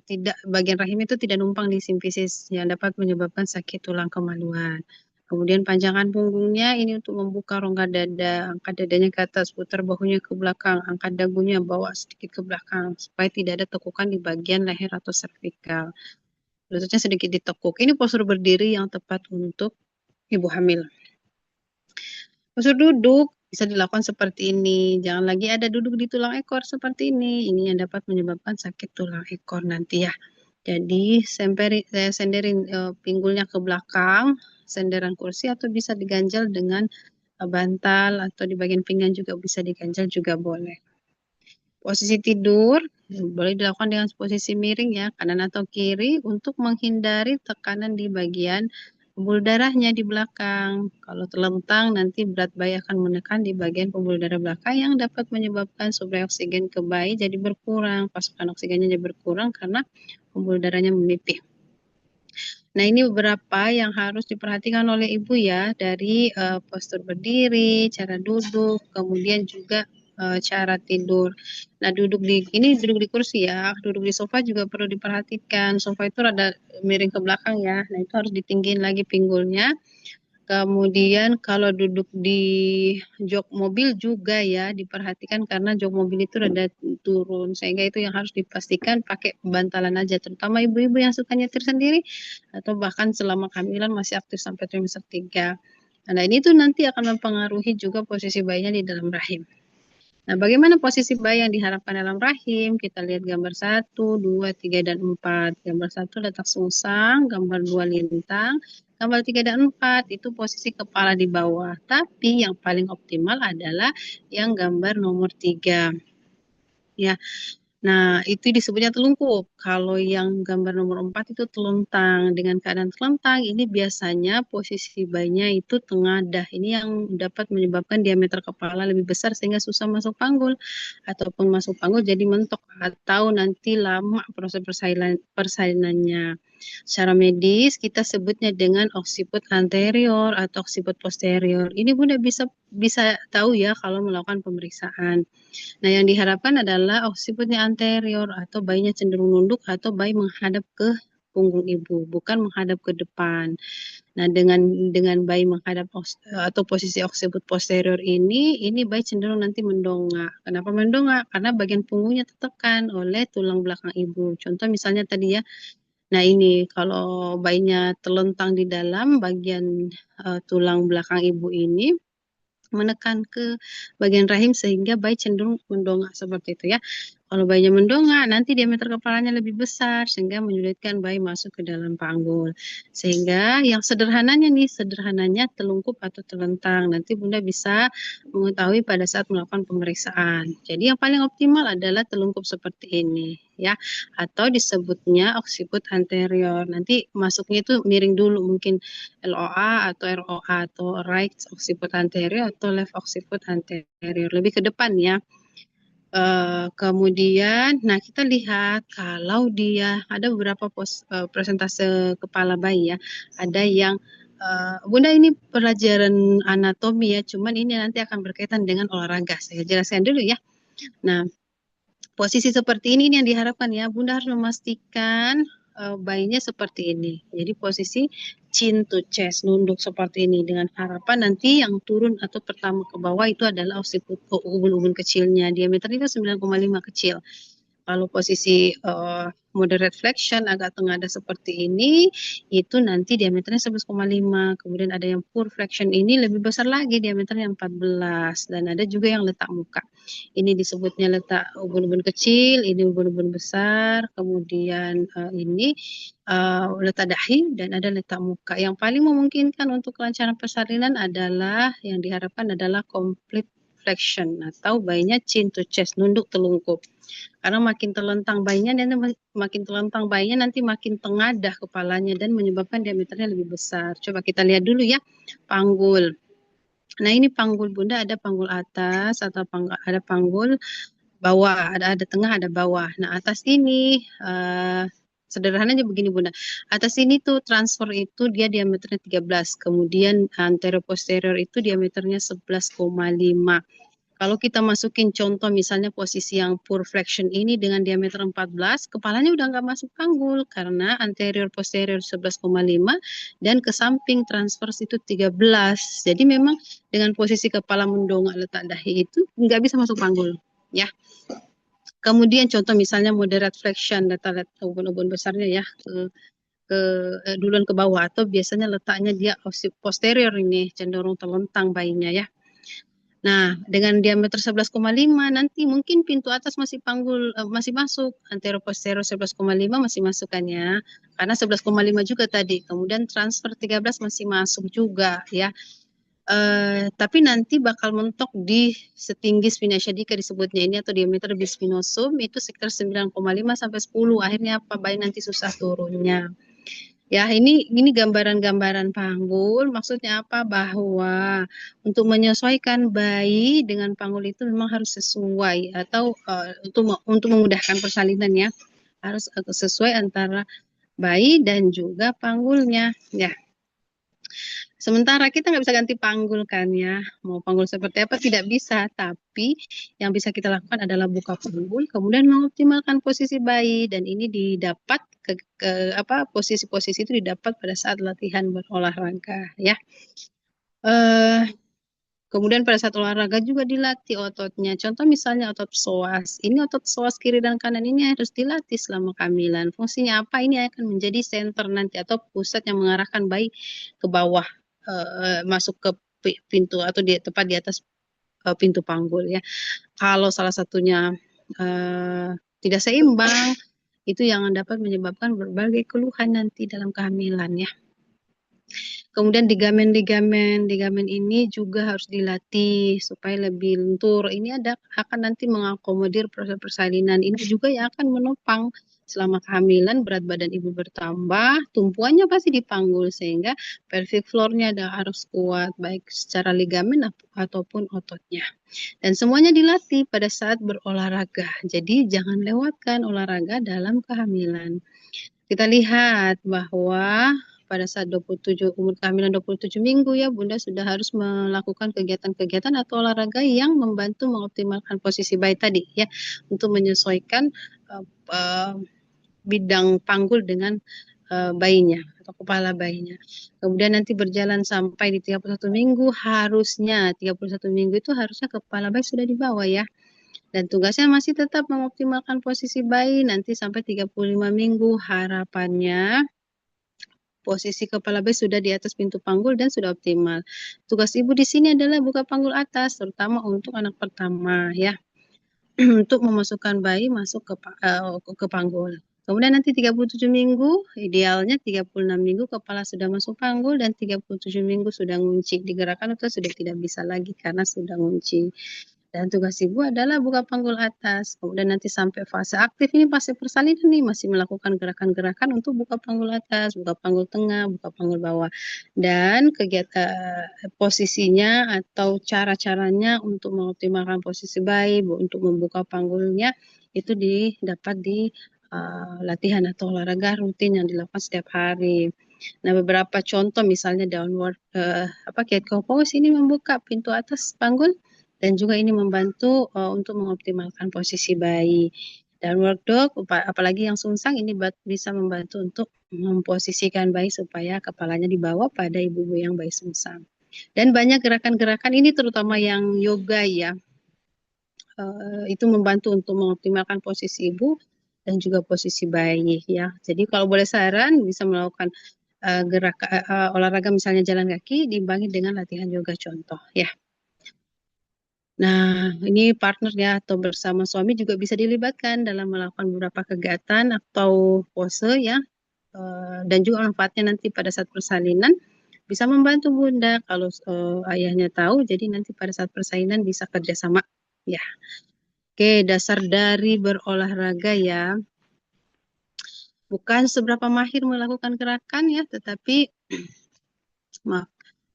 tidak bagian rahim itu tidak numpang di simfisis yang dapat menyebabkan sakit tulang kemaluan. Kemudian panjangkan punggungnya ini untuk membuka rongga dada, angkat dadanya ke atas, putar bahunya ke belakang, angkat dagunya bawa sedikit ke belakang supaya tidak ada tekukan di bagian leher atau servikal. Lututnya sedikit ditekuk. Ini postur berdiri yang tepat untuk ibu hamil. Postur duduk bisa dilakukan seperti ini. Jangan lagi ada duduk di tulang ekor seperti ini. Ini yang dapat menyebabkan sakit tulang ekor nanti ya. Jadi senderin pinggulnya ke belakang, senderan kursi atau bisa diganjal dengan bantal atau di bagian pinggang juga bisa diganjal juga boleh. Posisi tidur boleh dilakukan dengan posisi miring ya, kanan atau kiri untuk menghindari tekanan di bagian pembuluh darahnya di belakang. Kalau terlentang nanti berat bayi akan menekan di bagian pembuluh darah belakang yang dapat menyebabkan suplai oksigen ke bayi jadi berkurang, pasokan oksigennya jadi berkurang karena pembuluh darahnya menipih. Nah, ini beberapa yang harus diperhatikan oleh ibu ya dari postur berdiri, cara duduk, kemudian juga cara tidur. Nah, duduk di kursi ya, duduk di sofa juga perlu diperhatikan. Sofa itu rada miring ke belakang ya. Nah, itu harus ditinggiin lagi pinggulnya. Kemudian kalau duduk di jok mobil juga ya diperhatikan karena jok mobil itu rada turun sehingga itu yang harus dipastikan pakai bantalan aja terutama ibu-ibu yang suka nyetir sendiri atau bahkan selama kehamilan masih aktif sampai trimester 3. Nah, ini tuh nanti akan mempengaruhi juga posisi bayinya di dalam rahim. Nah, bagaimana posisi bayi yang diharapkan dalam rahim? Kita lihat gambar 1, 2, 3, dan 4. Gambar 1 letak sungsang, gambar 2 lintang, gambar 3 dan 4 itu posisi kepala di bawah. Tapi yang paling optimal adalah yang gambar nomor 3. Ya, nah, itu disebutnya telungkup. Kalau yang gambar nomor 4 itu telentang. Dengan keadaan telentang, ini biasanya posisi bayinya itu tengadah. Ini yang dapat menyebabkan diameter kepala lebih besar sehingga susah masuk panggul. Ataupun masuk panggul jadi mentok. Atau nanti lama proses persalinannya. Secara medis kita sebutnya dengan oksiput anterior atau oksiput posterior. Ini Bunda bisa tahu ya kalau melakukan pemeriksaan. Nah, yang diharapkan adalah oksiputnya anterior atau bayinya cenderung nunduk atau bayi menghadap ke punggung ibu, bukan menghadap ke depan. Nah, dengan bayi menghadap atau posisi oksiput posterior ini bayi cenderung nanti mendongak. Kenapa mendongak? Karena bagian punggungnya tertekan oleh tulang belakang ibu. Contoh misalnya tadi ya. Nah, ini kalau bayinya terlentang di dalam bagian tulang belakang ibu ini menekan ke bagian rahim sehingga bayi cenderung mendongak seperti itu ya. Kalau bayinya mendongak, nanti diameter kepalanya lebih besar sehingga menyulitkan bayi masuk ke dalam panggul. Sehingga yang sederhananya telungkup atau telentang. Nanti Bunda bisa mengetahui pada saat melakukan pemeriksaan. Jadi yang paling optimal adalah telungkup seperti ini ya, atau disebutnya oksiput anterior. Nanti masuknya itu miring dulu, mungkin LOA atau ROA atau right occiput anterior atau left occiput anterior, lebih ke depan ya. Kemudian, nah kita lihat kalau dia ada beberapa presentase kepala bayi ya, ada yang Bunda ini pelajaran anatomi ya, cuman ini nanti akan berkaitan dengan olahraga. Saya jelaskan dulu ya. Nah, posisi seperti ini yang diharapkan ya, Bunda harus memastikan bayinya seperti ini. Jadi posisi chin to chest, nunduk seperti ini dengan harapan nanti yang turun atau pertama ke bawah itu adalah oksiput ubun-ubun kecilnya. Diameternya itu 9,5 kecil. Kalau posisi moderate flexion agak tengadah seperti ini, itu nanti diameternya 11,5. Kemudian ada yang poor flexion ini lebih besar lagi, diameternya 14. Dan ada juga yang letak muka. Ini disebutnya letak ubun-ubun kecil, ini ubun-ubun besar. Kemudian ini letak dahi dan ada letak muka. Yang paling memungkinkan untuk kelancaran persalinan adalah yang diharapkan adalah complete flexion atau bayinya chin to chest, nunduk telungkup. Karena makin terlentang bayinya nanti makin tengadah kepalanya dan menyebabkan diameternya lebih besar. Coba kita lihat dulu ya panggul. Nah, ini panggul Bunda, ada panggul atas atau ada panggul bawah, ada tengah, ada bawah. Nah, atas ini sederhananya begini Bunda. Atas ini tuh transfer itu dia diameternya 13, kemudian anterior posterior itu diameternya 11,5. Kalau kita masukin contoh misalnya posisi yang poor flexion ini dengan diameter 14, kepalanya udah nggak masuk panggul karena anterior posterior 11,5 dan ke samping transverse itu 13. Jadi memang dengan posisi kepala mendongak letak dahi itu nggak bisa masuk panggul ya. Kemudian contoh misalnya moderate flexion, letak ubun-ubun besarnya ya duluan ke bawah atau biasanya letaknya dia posterior ini cenderung terlentang bayinya ya. Nah, dengan diameter 11,5 nanti mungkin pintu atas masih panggul masih masuk, antero posterior 11,5 masih masuk kan ya. Karena 11,5 juga tadi. Kemudian transfer 13 masih masuk juga ya. Tapi nanti bakal mentok di setinggi spina sciatica disebutnya ini atau diameter bispinosum itu sekitar 9,5 sampai 10. Akhirnya apa? Bayi nanti susah turunnya. Ya, ini gambaran-gambaran panggul. Maksudnya apa? Bahwa untuk menyesuaikan bayi dengan panggul itu memang harus sesuai atau untuk memudahkan persalinan ya. Harus sesuai antara bayi dan juga panggulnya. Ya. Sementara kita nggak bisa ganti panggul kan ya. Mau panggul seperti apa tidak bisa. Tapi yang bisa kita lakukan adalah buka panggul, kemudian mengoptimalkan posisi bayi. Dan ini didapat posisi-posisi itu didapat pada saat latihan berolahraga ya. Kemudian pada saat olahraga juga dilatih ototnya. Contoh misalnya otot psoas. Ini otot psoas kiri dan kanan ini harus dilatih selama kehamilan. Fungsinya apa? Ini akan menjadi center nanti atau pusat yang mengarahkan bayi ke bawah, masuk ke pintu atau tepat di atas pintu panggul ya. Kalau salah satunya tidak seimbang, itu yang dapat menyebabkan berbagai keluhan nanti dalam kehamilan ya. Kemudian ligamen ini juga harus dilatih supaya lebih lentur. Ini akan nanti mengakomodir proses persalinan. Ini juga yang akan menopang selama kehamilan, berat badan ibu bertambah, tumpuannya pasti dipanggul sehingga pelvic floor-nya harus kuat baik secara ligamen ataupun ototnya. Dan semuanya dilatih pada saat berolahraga. Jadi jangan lewatkan olahraga dalam kehamilan. kita lihat bahwa pada saat 27 umur kehamilan 27 minggu ya Bunda sudah harus melakukan kegiatan-kegiatan atau olahraga yang membantu mengoptimalkan posisi bayi tadi ya untuk menyesuaikan uh, uh, bidang panggul dengan bayinya atau kepala bayinya. Kemudian nanti berjalan sampai di 31 minggu harusnya 31 minggu itu harusnya kepala bayi sudah di bawah ya. Dan tugasnya masih tetap mengoptimalkan posisi bayi nanti sampai 35 minggu harapannya posisi kepala bayi sudah di atas pintu panggul dan sudah optimal. Tugas ibu di sini adalah buka panggul atas, terutama untuk anak pertama ya, untuk memasukkan bayi masuk ke panggul. Kemudian nanti 37 minggu, idealnya 36 minggu kepala sudah masuk panggul dan 37 minggu sudah ngunci. Digerakkan atau sudah tidak bisa lagi karena sudah ngunci. Dan tugas ibu adalah buka panggul atas. Kemudian nanti sampai fase aktif ini fase persalinan nih masih melakukan gerakan-gerakan untuk buka panggul atas, buka panggul tengah, buka panggul bawah. Dan kegiatan posisinya atau cara-caranya untuk mengoptimalkan posisi bayi untuk membuka panggulnya itu dapat di latihan atau olahraga rutin yang dilakukan setiap hari. Nah, beberapa contoh misalnya downward cat cow pose ini membuka pintu atas panggul dan juga ini membantu untuk mengoptimalkan posisi bayi. Downward dog, apalagi yang sungsang ini bisa membantu untuk memposisikan bayi supaya kepalanya dibawa pada ibu-ibu yang bayi sungsang. Dan banyak gerakan-gerakan ini terutama yang yoga ya, itu membantu untuk mengoptimalkan posisi ibu dan juga posisi bayi ya. Jadi kalau boleh saran bisa melakukan olahraga misalnya jalan kaki diimbangi dengan latihan yoga contoh ya. Nah, ini partner ya atau bersama suami juga bisa dilibatkan dalam melakukan beberapa kegiatan atau pose ya. Dan juga manfaatnya nanti pada saat persalinan bisa membantu Bunda kalau ayahnya tahu. Jadi nanti pada saat persalinan bisa kerjasama ya. Oke, dasar dari berolahraga ya. Bukan seberapa mahir melakukan gerakan ya, tetapi maaf.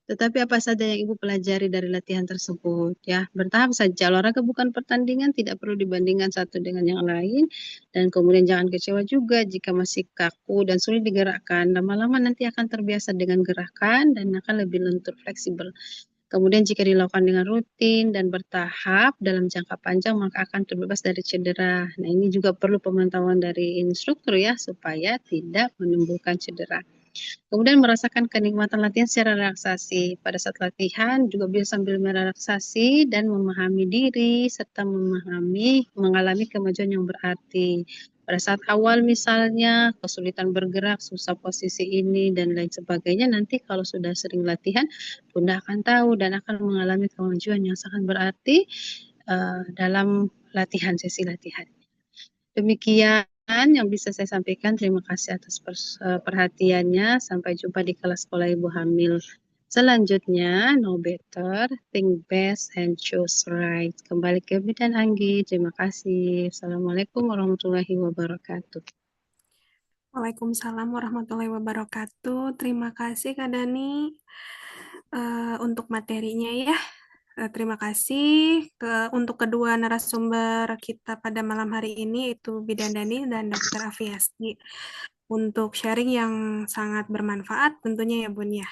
Tetapi apa saja yang Ibu pelajari dari latihan tersebut ya. Bertahap saja, olahraga bukan pertandingan, tidak perlu dibandingkan satu dengan yang lain. Dan kemudian jangan kecewa juga jika masih kaku dan sulit digerakkan. Lama-lama nanti akan terbiasa dengan gerakan dan akan lebih lentur, fleksibel. Kemudian jika dilakukan dengan rutin dan bertahap dalam jangka panjang maka akan terbebas dari cedera. Nah, ini juga perlu pemantauan dari instruktur ya supaya tidak menimbulkan cedera. Kemudian merasakan kenikmatan latihan secara relaksasi. Pada saat latihan juga bisa sambil merelaksasi dan memahami diri serta mengalami kemajuan yang berarti. Pada saat awal misalnya kesulitan bergerak, susah posisi ini dan lain sebagainya, nanti kalau sudah sering latihan, Bunda akan tahu dan akan mengalami kemajuan yang sangat berarti dalam sesi latihan. Demikian yang bisa saya sampaikan. Terima kasih atas perhatiannya. Sampai jumpa di kelas sekolah ibu hamil selanjutnya. Know better, think best, and choose right. Kembali ke Bidan Anggi. Terima kasih. Assalamualaikum warahmatullahi wabarakatuh. Waalaikumsalam warahmatullahi wabarakatuh. Terima kasih Kak Dani untuk materinya ya. Terima kasih untuk kedua narasumber kita pada malam hari ini, itu Bidan Dani dan Dr. Afiasti, untuk sharing yang sangat bermanfaat tentunya ya Bun ya.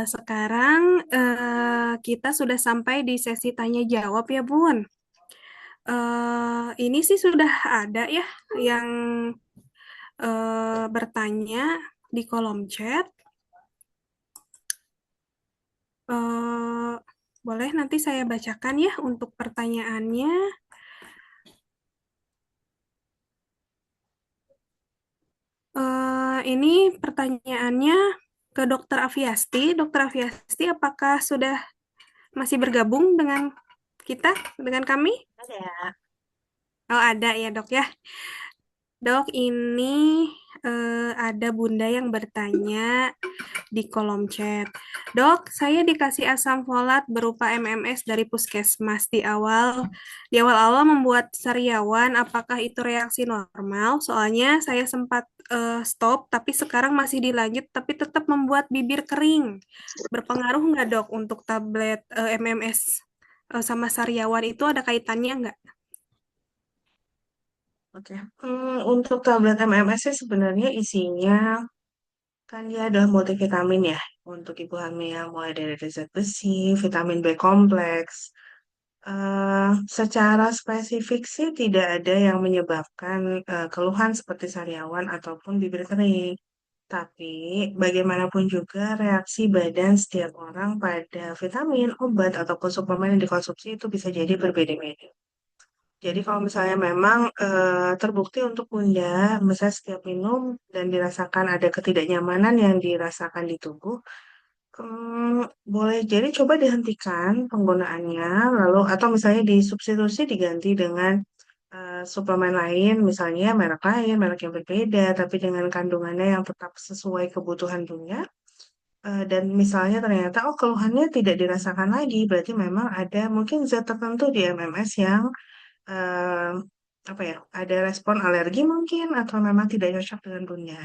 Sekarang kita sudah sampai di sesi tanya jawab ya Bun. Ini sih sudah ada ya yang bertanya di kolom chat. Boleh nanti saya bacakan ya untuk pertanyaannya. Ini pertanyaannya ke Dr. Afiasti. Dr. Afiasti, apakah sudah masih bergabung dengan kita, dengan kami? Ada. Oh, ada ya dok ya. Dok, ini ada Bunda yang bertanya di kolom chat. Dok, saya dikasih asam folat berupa MMS dari puskesmas di awal-awal membuat sariawan. Apakah itu reaksi normal? Soalnya saya sempat stop, tapi sekarang masih dilanjut, tapi tetap membuat bibir kering. Berpengaruh nggak dok untuk tablet MMS sama sariawan itu ada kaitannya nggak? Oke. Untuk tablet MMS sih sebenarnya isinya kan dia adalah multivitamin ya untuk ibu hamil, mulai dari zat besi, vitamin B kompleks. Secara spesifik sih tidak ada yang menyebabkan keluhan seperti sariawan ataupun bibir kering. Tapi bagaimanapun juga reaksi badan setiap orang pada vitamin, obat, ataupun suplemen yang dikonsumsi itu bisa jadi berbeda-beda. Jadi kalau misalnya memang terbukti untuk Bunda, misalnya setiap minum dan dirasakan ada ketidaknyamanan yang dirasakan di tubuh, boleh jadi coba dihentikan penggunaannya, lalu atau misalnya disubstitusi diganti dengan suplemen lain, misalnya merek lain, merek yang berbeda, tapi dengan kandungannya yang tetap sesuai kebutuhan Bunda. Dan misalnya ternyata, oh keluhannya tidak dirasakan lagi, berarti memang ada mungkin zat tertentu di MMS yang eh, apa ya, ada respon alergi mungkin atau memang tidak cocok dengan Bunda.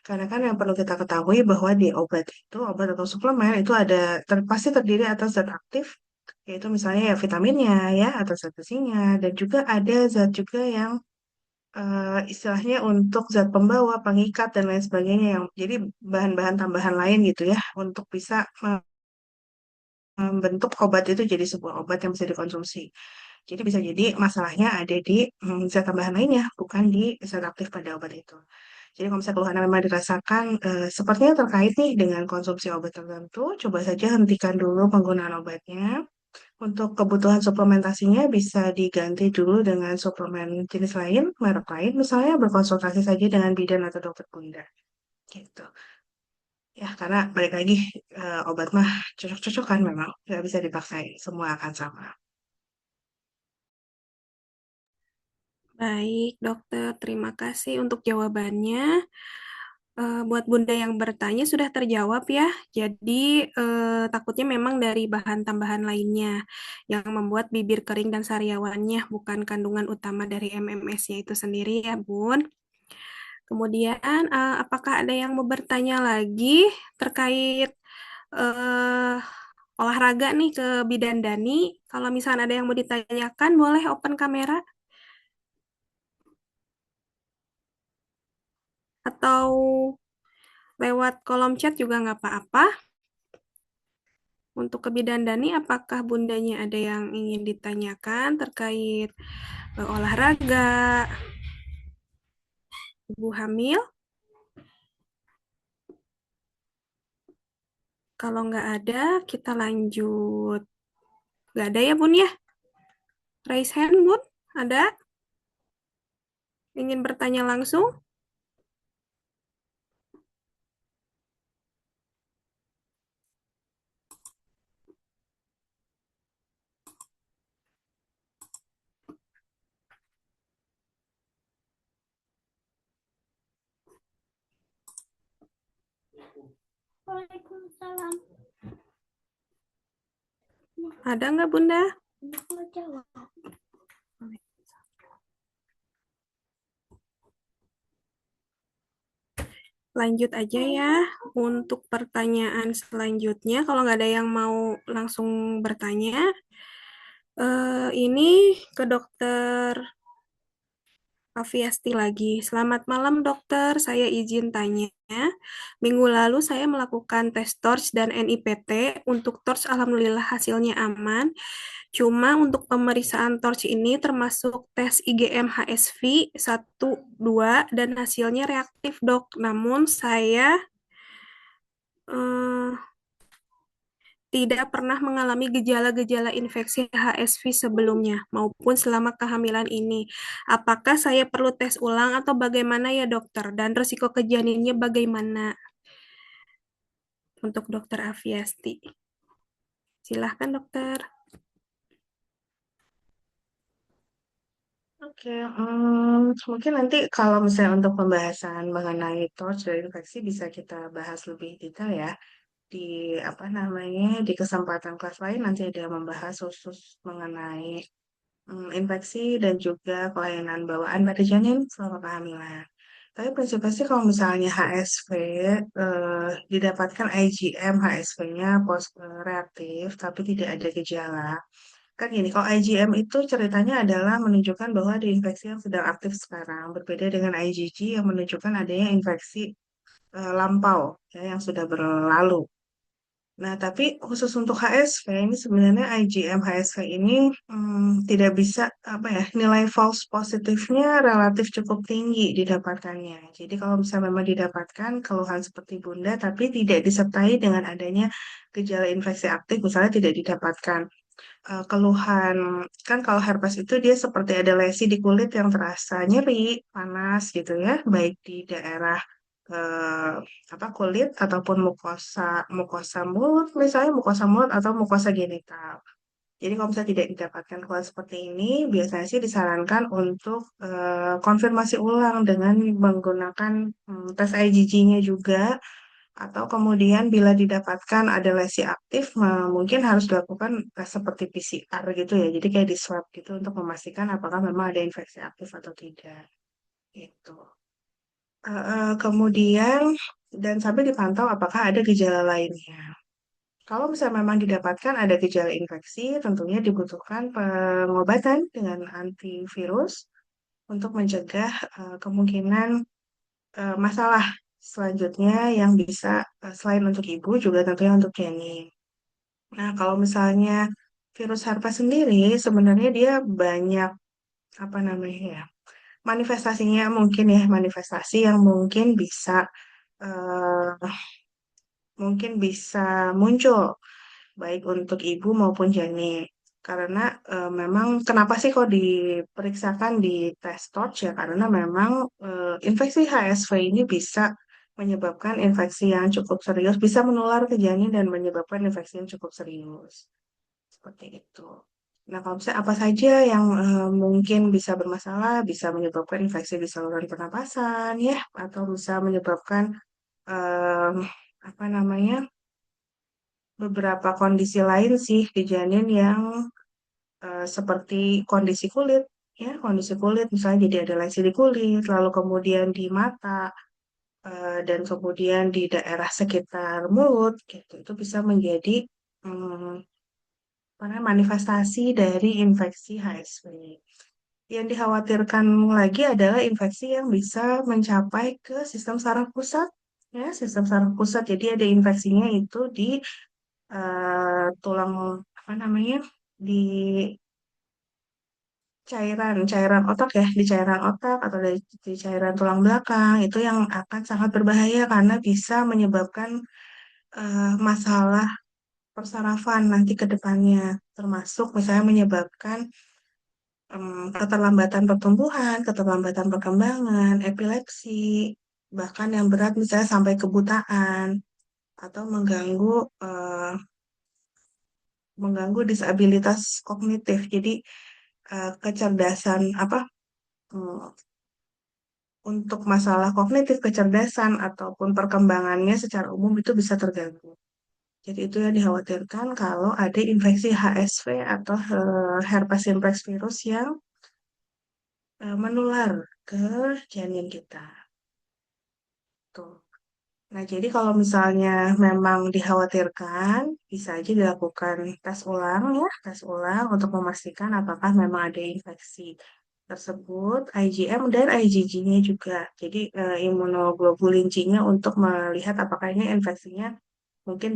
Karena kan yang perlu kita ketahui bahwa di obat itu, obat atau suplemen itu ada pasti terdiri atas zat aktif, yaitu misalnya ya vitaminnya ya atau zat besinya, dan juga ada zat juga yang istilahnya untuk zat pembawa, pengikat dan lain sebagainya yang jadi bahan-bahan tambahan lain gitu ya untuk bisa membentuk obat itu jadi sebuah obat yang bisa dikonsumsi. Jadi bisa jadi masalahnya ada di zat tambahan lainnya, bukan di zat aktif pada obat itu. Jadi kalau misalnya keluhan memang dirasakan sepertinya terkait nih dengan konsumsi obat tertentu, coba saja hentikan dulu penggunaan obatnya. Untuk kebutuhan suplementasinya bisa diganti dulu dengan suplemen jenis lain, merek lain, misalnya berkonsultasi saja dengan bidan atau dokter Bunda. Gitu. Ya, karena balik lagi obat mah cocok-cocokan memang, nggak bisa dipaksain, semua akan sama. Baik, dokter. Terima kasih untuk jawabannya. Buat Bunda yang bertanya sudah terjawab ya. Jadi takutnya memang dari bahan tambahan lainnya yang membuat bibir kering dan sariawannya, bukan kandungan utama dari MMS-nya itu sendiri ya, Bun. Kemudian apakah ada yang mau bertanya lagi terkait eh, olahraga nih ke Bidan Dani? Kalau misalnya ada yang mau ditanyakan, boleh open kamera atau lewat kolom chat juga nggak apa-apa. Untuk ke Bidan Dani, apakah Bundanya ada yang ingin ditanyakan terkait olahraga, ibu hamil? Kalau nggak ada, kita lanjut. Nggak ada ya, Bun ya? Raise hand, Bun. Ada? Ingin bertanya langsung? Waalaikumsalam. Ada nggak, Bunda? Mau jawab. Lanjut aja ya untuk pertanyaan selanjutnya. Kalau nggak ada yang mau langsung bertanya, ini ke dokter Aviasti lagi. Selamat malam dokter, saya izin tanya. Minggu lalu saya melakukan tes TORCH dan NIPT. Untuk TORCH alhamdulillah hasilnya aman. Cuma untuk pemeriksaan TORCH ini termasuk tes IgM HSV 1, 2 dan hasilnya reaktif dok. Namun saya eh, tidak pernah mengalami gejala-gejala infeksi HSV sebelumnya maupun selama kehamilan ini. Apakah saya perlu tes ulang atau bagaimana ya dokter? Dan risiko kejadiannya bagaimana untuk dokter Aviasti? Silahkan dokter. Oke, mungkin nanti kalau misalnya untuk pembahasan mengenai torch dan infeksi bisa kita bahas lebih detail ya di apa namanya di kesempatan kelas lain nanti ada yang membahas khusus mengenai infeksi dan juga kelainan bawaan pada janin selama kehamilan. Tapi prinsipnya sih kalau misalnya HSV didapatkan IgM HSV-nya post reaktif tapi tidak ada gejala. Kan gini, kalau IgM itu ceritanya adalah menunjukkan bahwa ada infeksi yang sedang aktif sekarang, berbeda dengan IgG yang menunjukkan adanya infeksi lampau ya, yang sudah berlalu. Nah, tapi khusus untuk HSV ini sebenarnya IgM HSV ini tidak bisa apa ya, nilai false positifnya relatif cukup tinggi didapatkannya. Jadi kalau misalnya memang didapatkan keluhan seperti Bunda tapi tidak disertai dengan adanya gejala infeksi aktif, misalnya tidak didapatkan keluhan, kan kalau herpes itu dia seperti ada lesi di kulit yang terasa nyeri, panas gitu ya, baik di daerah eh, apa kulit ataupun mukosa mukosa mulut, misalnya mukosa mulut atau mukosa genital. Jadi kalau misalnya tidak didapatkan keluhan seperti ini, biasanya sih disarankan untuk konfirmasi ulang dengan menggunakan tes IgG-nya juga atau kemudian bila didapatkan ada lesi aktif, mungkin harus dilakukan tes seperti PCR gitu ya. Jadi kayak di swab gitu untuk memastikan apakah memang ada infeksi aktif atau tidak. Gitu. Kemudian dan sampai dipantau apakah ada gejala lainnya. Kalau misalnya memang didapatkan ada gejala infeksi, tentunya dibutuhkan pengobatan dengan antivirus untuk mencegah kemungkinan masalah selanjutnya yang bisa selain untuk ibu juga tentunya untuk janin. Nah, kalau misalnya virus herpes sendiri sebenarnya dia banyak apa namanya ya manifestasinya mungkin ya manifestasi yang eh, mungkin bisa muncul baik untuk ibu maupun janin. Karena memang kenapa sih kok diperiksakan di tes torch ya? Karena memang infeksi HSV ini bisa menyebabkan infeksi yang cukup serius, bisa menular ke janin dan menyebabkan infeksi yang cukup serius. Seperti itu. Nah, kalau misalnya apa saja yang mungkin bisa bermasalah, bisa menyebabkan infeksi di saluran pernapasan, ya, atau bisa menyebabkan em, apa namanya beberapa kondisi lain sih di janin yang seperti kondisi kulit, ya, kondisi kulit misalnya jadi ada lesi di kulit, lalu kemudian di mata, dan kemudian di daerah sekitar mulut, gitu. Itu bisa menjadi apa namanya, manifestasi dari infeksi HSV. Yang dikhawatirkan lagi adalah infeksi yang bisa mencapai ke sistem saraf pusat, ya, sistem saraf pusat. Jadi ada infeksinya itu di tulang apa namanya di cairan otak ya, di cairan otak atau di cairan tulang belakang itu yang akan sangat berbahaya karena bisa menyebabkan masalah persarafan nanti ke depannya, termasuk misalnya menyebabkan keterlambatan pertumbuhan, keterlambatan perkembangan, epilepsi, bahkan yang berat misalnya sampai kebutaan atau mengganggu disabilitas kognitif. Jadi kecerdasan apa mm, untuk masalah kognitif, kecerdasan ataupun perkembangannya secara umum itu bisa terganggu. Jadi itu yang dikhawatirkan kalau ada infeksi HSV atau herpes simplex virus yang menular ke janin kita. Tuh. Nah, jadi kalau misalnya memang dikhawatirkan, bisa aja dilakukan tes ulang ya, tes ulang untuk memastikan apakah memang ada infeksi tersebut, IgM dan IgG-nya juga. Jadi imunoglobulin C-nya untuk melihat apakah ini infeksinya mungkin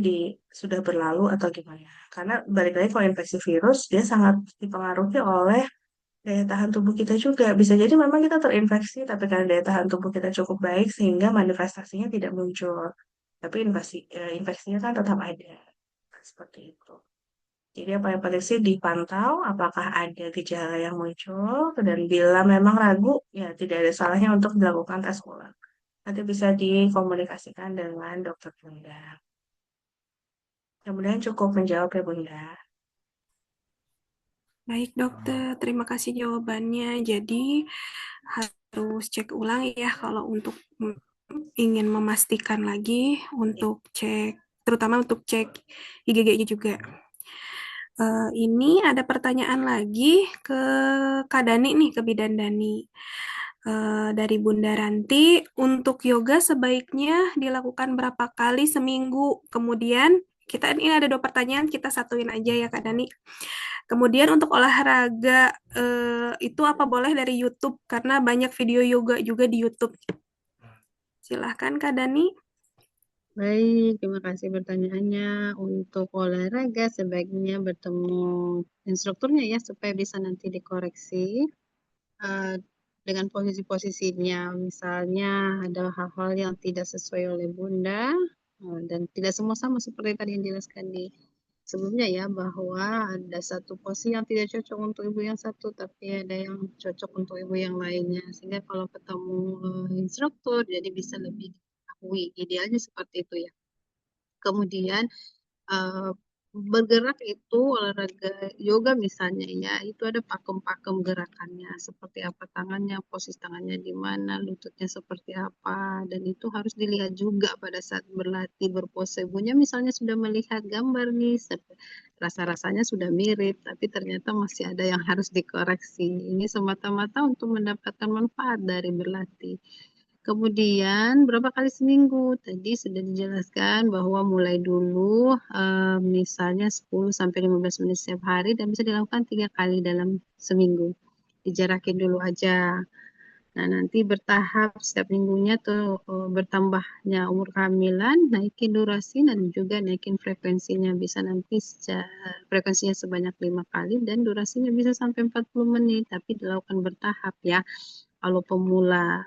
sudah berlalu atau gimana. Karena balik lagi kalau infeksi virus, dia sangat dipengaruhi oleh daya tahan tubuh kita juga. Bisa jadi memang kita terinfeksi, tapi karena daya tahan tubuh kita cukup baik sehingga manifestasinya tidak muncul. Tapi infeksinya kan tetap ada. Seperti itu. Jadi apa yang penting sih dipantau apakah ada gejala yang muncul dan bila memang ragu ya tidak ada salahnya untuk dilakukan tes ulang. Nanti bisa dikomunikasikan dengan dokter Bunda. Kemudian cukup menjawab ya Bunda. Baik, dokter. Terima kasih jawabannya. Jadi, harus cek ulang ya kalau untuk ingin memastikan lagi untuk cek, terutama untuk cek IgG-nya juga. Ini ada pertanyaan lagi ke Kak Dani nih, ke Bidan Dani. Dari Bunda Ranti, untuk yoga sebaiknya dilakukan berapa kali seminggu? Kemudian, ini ada 2 pertanyaan, kita satuin aja ya Kak Dani. Kemudian untuk olahraga itu apa boleh dari YouTube karena banyak video yoga juga di YouTube. Silahkan Kak Dani. Baik, terima kasih pertanyaannya. Untuk olahraga sebaiknya bertemu instrukturnya ya supaya bisa nanti dikoreksi eh, dengan posisi-posisinya. Misalnya ada hal-hal yang tidak sesuai oleh Bunda dan tidak semua sama seperti tadi yang dijelaskan di sebelumnya ya bahwa ada satu posisi yang tidak cocok untuk ibu yang satu tapi ada yang cocok untuk ibu yang lainnya. Sehingga kalau ketemu instruktur jadi bisa lebih diketahui. Idealnya seperti itu ya. Kemudian eh, bergerak itu olahraga yoga misalnya ya, itu ada pakem-pakem gerakannya, seperti apa tangannya, posisi tangannya di mana, lututnya seperti apa, dan itu harus dilihat juga pada saat berlatih berpose. Ibunya misalnya sudah melihat gambar nih, rasa-rasanya sudah mirip, tapi ternyata masih ada yang harus dikoreksi. Ini semata-mata untuk mendapatkan manfaat dari berlatih. Kemudian berapa kali seminggu? Tadi sudah dijelaskan bahwa mulai dulu misalnya 10 sampai 15 menit setiap hari dan bisa dilakukan 3 kali dalam seminggu. Dijarakin dulu aja. Nah, nanti bertahap setiap minggunya tuh bertambahnya umur kehamilan, naikin durasi dan juga naikin frekuensinya. Bisa nanti frekuensinya sebanyak 5 kali dan durasinya bisa sampai 40 menit, tapi dilakukan bertahap ya. Kalau pemula,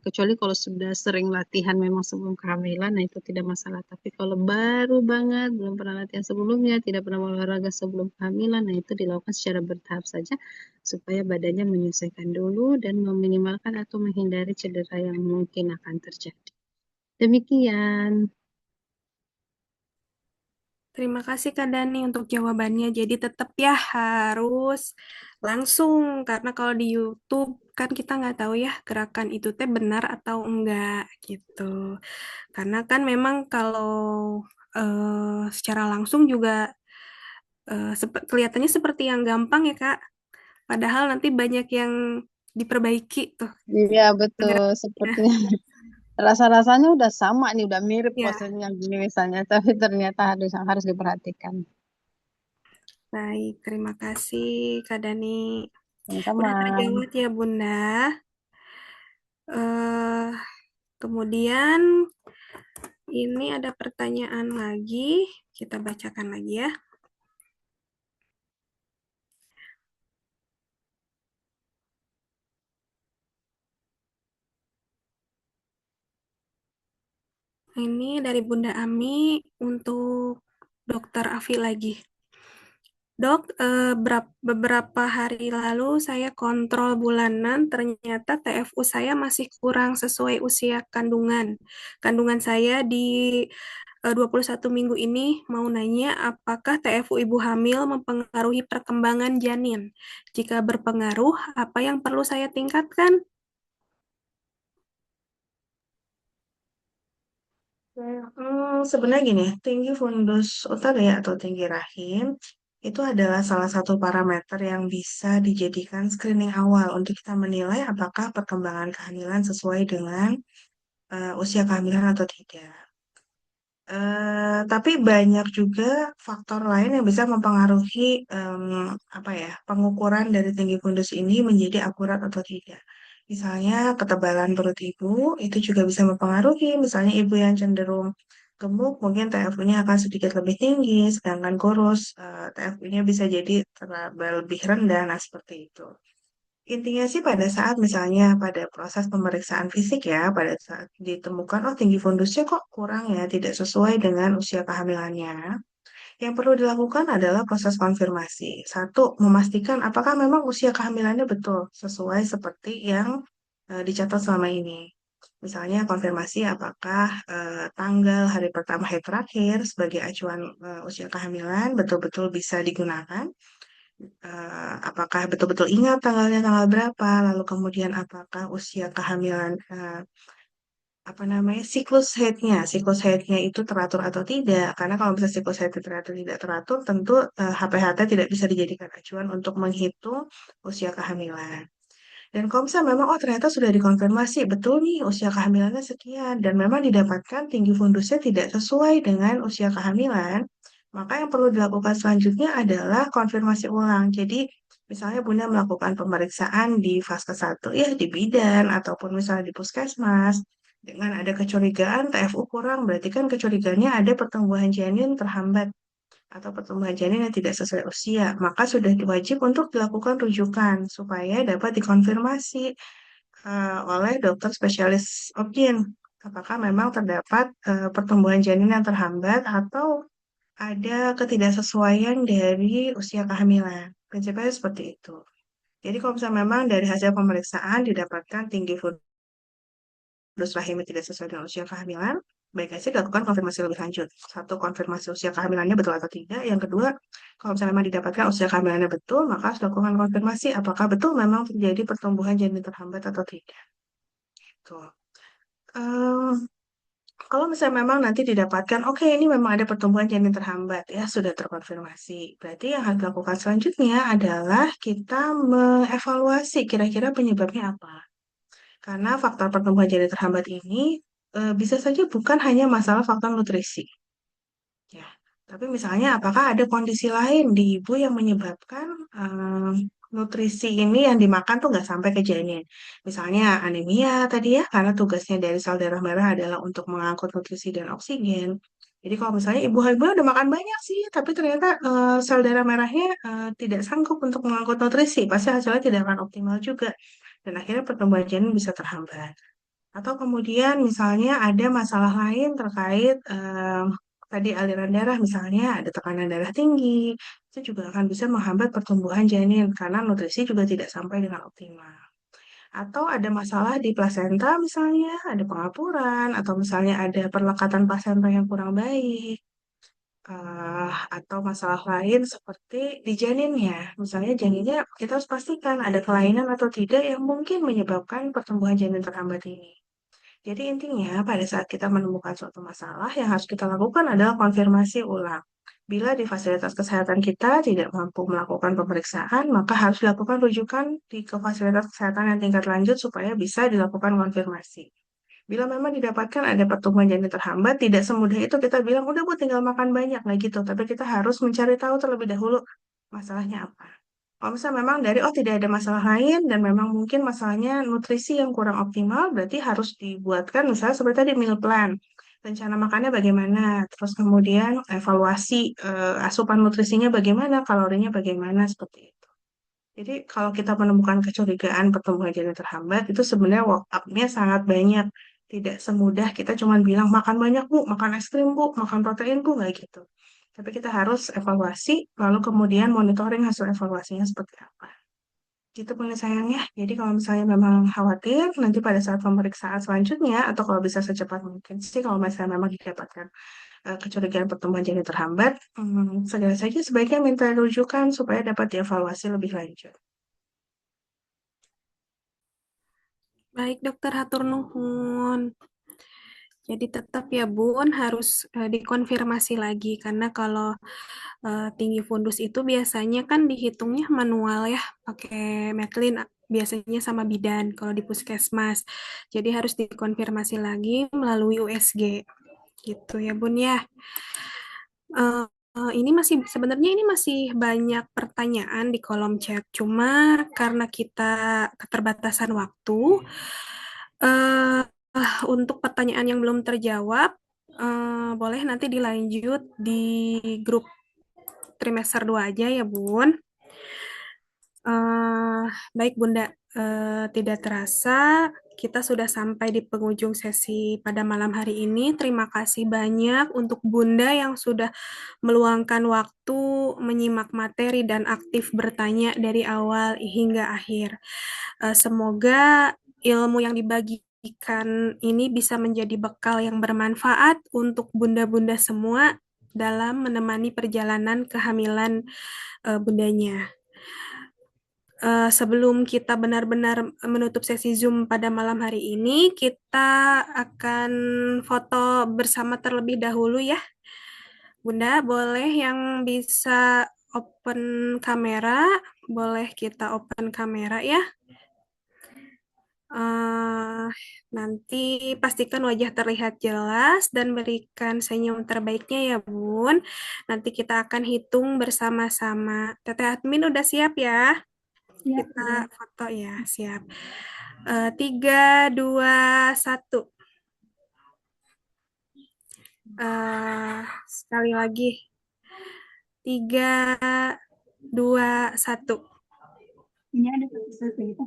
kecuali kalau sudah sering latihan memang sebelum kehamilan, nah itu tidak masalah. Tapi kalau baru banget, belum pernah latihan sebelumnya, tidak pernah olahraga sebelum kehamilan, nah itu dilakukan secara bertahap saja supaya badannya menyesuaikan dulu dan meminimalkan atau menghindari cedera yang mungkin akan terjadi. Demikian. Terima kasih Kak Dani untuk jawabannya. Jadi tetap ya harus langsung karena kalau di YouTube kan kita nggak tahu ya gerakan itu teh benar atau enggak gitu. Karena kan memang kalau secara langsung juga kelihatannya seperti yang gampang ya Kak. Padahal nanti banyak yang diperbaiki tuh Iya, betul. pergerakannya. Sepertinya rasa-rasanya udah sama nih, udah mirip Ya, posenya gini misalnya, tapi ternyata harus diperhatikan. baik. Terima kasih Kak Dani. Sama-sama. Udah terjawab ya Bunda. eh Kemudian ini ada pertanyaan lagi. Kita bacakan lagi ya. Ini dari Bunda Ami untuk Dokter Afi lagi. Dok, beberapa hari lalu saya kontrol bulanan, ternyata TFU saya masih kurang sesuai usia kandungan. Kandungan saya di 21 minggu ini mau nanya apakah TFU ibu hamil mempengaruhi perkembangan janin? Jika berpengaruh, apa yang perlu saya tingkatkan? Sebenarnya gini, tinggi fundus utara ya atau tinggi rahim itu adalah salah satu parameter yang bisa dijadikan screening awal untuk kita menilai apakah perkembangan kehamilan sesuai dengan usia kehamilan atau tidak. Tapi banyak juga faktor lain yang bisa mempengaruhi apa ya pengukuran dari tinggi fundus ini menjadi akurat atau tidak. Misalnya ketebalan perut ibu itu juga bisa mempengaruhi. Misalnya ibu yang cenderung gemuk mungkin TFU-nya akan sedikit lebih tinggi, sedangkan kurus TFU-nya bisa jadi lebih rendah. Nah seperti itu. Intinya sih pada saat misalnya pada proses pemeriksaan fisik ya, pada saat ditemukan oh tinggi fundusnya kok kurang ya, tidak sesuai dengan usia kehamilannya. Yang perlu dilakukan adalah proses konfirmasi. Satu, memastikan apakah memang usia kehamilannya betul sesuai seperti yang dicatat selama ini. Misalnya konfirmasi apakah tanggal hari pertama hari terakhir sebagai acuan usia kehamilan betul-betul bisa digunakan, apakah betul-betul ingat tanggalnya tanggal berapa, lalu kemudian apakah usia kehamilan, apa namanya, siklus haidnya itu teratur atau tidak, karena kalau misalnya siklus haid teratur tidak teratur, tentu HPHT tidak bisa dijadikan acuan untuk menghitung usia kehamilan. Dan kalau misalnya memang, oh ternyata sudah dikonfirmasi, betul nih usia kehamilannya sekian, dan memang didapatkan tinggi fundusnya tidak sesuai dengan usia kehamilan, Maka yang perlu dilakukan selanjutnya adalah konfirmasi ulang. Jadi, misalnya Bunda melakukan pemeriksaan di fase 1 ya di bidan ataupun misalnya di puskesmas dengan ada kecurigaan TFU kurang, berarti kan kecurigaannya ada pertumbuhan janin terhambat atau pertumbuhan janin yang tidak sesuai usia, maka sudah wajib untuk dilakukan rujukan supaya dapat dikonfirmasi oleh dokter spesialis obgyn apakah memang terdapat pertumbuhan janin yang terhambat atau ada ketidaksesuaian dari usia kehamilan. Prinsipnya seperti itu. Jadi kalau misalnya memang dari hasil pemeriksaan didapatkan tinggi fulus rahimnya tidak sesuai dengan usia kehamilan, baik saja dilakukan konfirmasi lebih lanjut. Satu, konfirmasi usia kehamilannya betul atau tidak. Yang kedua, kalau misalnya memang didapatkan usia kehamilannya betul, maka harus dilakukan konfirmasi apakah betul memang terjadi pertumbuhan janin terhambat atau tidak. Tuh. Kalau misalnya memang nanti didapatkan, oke ini memang ada pertumbuhan janin terhambat ya, sudah terkonfirmasi. Berarti yang harus dilakukan selanjutnya adalah kita mengevaluasi kira-kira penyebabnya apa. Karena faktor pertumbuhan janin terhambat ini bisa saja bukan hanya masalah faktor nutrisi. Ya, tapi misalnya apakah ada kondisi lain di ibu yang menyebabkan nutrisi ini yang dimakan tuh nggak sampai ke janin. Misalnya anemia tadi ya, karena tugasnya dari sel darah merah adalah untuk mengangkut nutrisi dan oksigen. Jadi kalau misalnya ibu hamil udah makan banyak sih, tapi ternyata sel darah merahnya tidak sanggup untuk mengangkut nutrisi, pasti hasilnya tidak akan optimal juga. Dan akhirnya pertumbuhan janin bisa terhambat. Atau kemudian misalnya ada masalah lain terkait tadi aliran darah, misalnya ada tekanan darah tinggi, itu juga akan bisa menghambat pertumbuhan janin karena nutrisi juga tidak sampai dengan optimal. Atau ada masalah di plasenta misalnya, ada pengapuran, atau misalnya ada perlekatan plasenta yang kurang baik, atau masalah lain seperti di janinnya. Misalnya janinnya kita harus pastikan ada kelainan atau tidak yang mungkin menyebabkan pertumbuhan janin terhambat ini. Jadi intinya pada saat kita menemukan suatu masalah yang harus kita lakukan adalah konfirmasi ulang. Bila di fasilitas kesehatan kita tidak mampu melakukan pemeriksaan, maka harus dilakukan rujukan ke fasilitas kesehatan yang tingkat lanjut supaya bisa dilakukan konfirmasi. Bila memang didapatkan ada pertumbuhan janin terhambat, tidak semudah itu kita bilang, udah Bu tinggal makan banyak, nggak gitu. Tapi kita harus mencari tahu terlebih dahulu masalahnya apa. Kalau misalnya memang dari, oh tidak ada masalah lain, dan memang mungkin masalahnya nutrisi yang kurang optimal, berarti harus dibuatkan misalnya seperti tadi meal plan. Rencana makannya bagaimana, terus kemudian evaluasi asupan nutrisinya bagaimana, kalorinya bagaimana, seperti itu. Jadi kalau kita menemukan kecurigaan pertumbuhan janin terhambat, itu sebenarnya walk up-nya sangat banyak. Tidak semudah kita cuma bilang makan banyak Bu, makan es krim Bu, makan protein Bu, nggak gitu. Tapi kita harus evaluasi, lalu kemudian monitoring hasil evaluasinya seperti apa. Gitu Bunda sayangnya. Jadi kalau misalnya memang khawatir, nanti pada saat pemeriksaan selanjutnya, atau kalau bisa secepat mungkin sih, kalau misalnya memang didapatkan kecurigaan pertumbuhan janin terhambat, segera saja sebaiknya minta rujukan supaya dapat dievaluasi lebih lanjut. Baik, dokter hatur nuhun. Jadi tetap ya Bun harus dikonfirmasi lagi karena kalau tinggi fundus itu biasanya kan dihitungnya manual ya, pakai Metlin biasanya sama bidan kalau di puskesmas. Jadi harus dikonfirmasi lagi melalui USG gitu ya Bun ya. Ini masih sebenarnya ini masih banyak pertanyaan di kolom chat. Cuma karena kita keterbatasan waktu, eh, untuk pertanyaan yang belum terjawab, boleh nanti dilanjut di grup trimester 2 aja ya, Bun. Baik, Bunda. Tidak terasa, kita sudah sampai di penghujung sesi pada malam hari ini. Terima kasih banyak untuk Bunda yang sudah meluangkan waktu menyimak materi dan aktif bertanya dari awal hingga akhir. Semoga ilmu yang dibagikan ini bisa menjadi bekal yang bermanfaat untuk bunda-bunda semua dalam menemani perjalanan kehamilan bundanya. Sebelum kita benar-benar menutup sesi Zoom pada malam hari ini, kita akan foto bersama terlebih dahulu ya. Bunda, boleh yang bisa open kamera, boleh kita open kamera ya. Eh, Nanti pastikan wajah terlihat jelas dan berikan senyum terbaiknya ya, Bun. Nanti kita akan hitung bersama-sama. Teteh admin udah siap ya? Siap, Kita Bunda. foto ya, siap. 3, 2, 1. Sekali lagi. 3, 2, 1. Ini ada sesuatu gitu.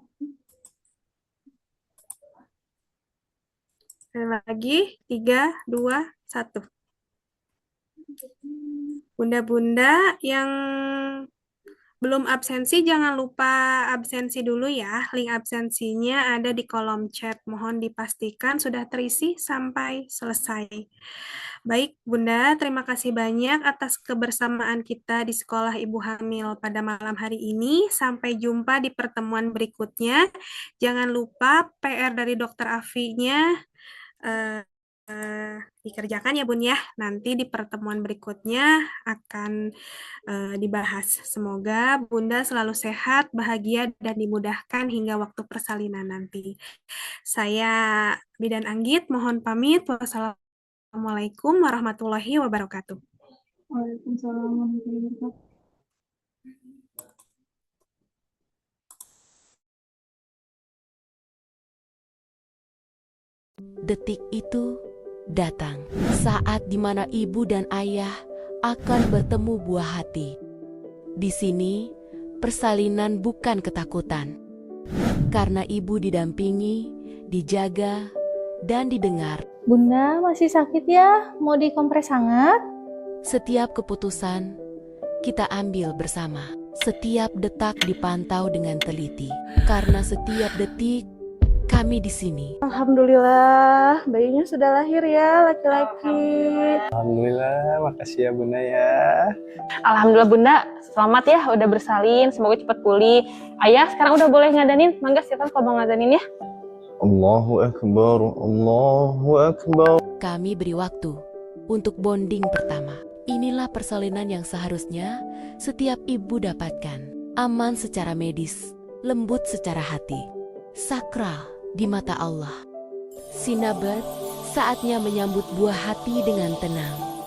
Sekali lagi. 3, 2, 1. Bunda-bunda yang belum absensi, jangan lupa absensi dulu ya. Link absensinya ada di kolom chat. Mohon dipastikan sudah terisi sampai selesai. Baik, Bunda, terima kasih banyak atas kebersamaan kita di Sekolah Ibu Hamil pada malam hari ini. Sampai jumpa di pertemuan berikutnya. Jangan lupa PR dari Dokter Afinya eh, dikerjakan ya Bun ya. Nanti di pertemuan berikutnya akan dibahas. Semoga Bunda selalu sehat, bahagia, dan dimudahkan hingga waktu persalinan nanti. Saya Bidan Anggit, mohon pamit. Wassalamualaikum warahmatullahi wabarakatuh. Waalaikumsalam warahmatullahi wabarakatuh. Detik itu datang saat di mana ibu dan ayah akan bertemu buah hati. Di sini, persalinan bukan ketakutan, karena ibu didampingi, dijaga, dan didengar. Bunda masih sakit ya? Mau dikompres hangat? Setiap keputusan kita ambil bersama. Setiap detak dipantau dengan teliti, karena setiap detik kami di sini. Alhamdulillah, bayinya sudah lahir ya, laki-laki. Alhamdulillah, makasih ya Bunda ya. Alhamdulillah Bunda, selamat ya udah bersalin, semoga cepat pulih. Ayah sekarang udah boleh ngadanin, mangga silakan kalau mau ngadanin ya. Allahu Akbar, Allahu Akbar. Kami beri waktu untuk bonding pertama. Inilah persalinan yang seharusnya setiap ibu dapatkan. Aman secara medis, lembut secara hati, sakral di mata Allah. Sinabat, saatnya menyambut buah hati dengan tenang.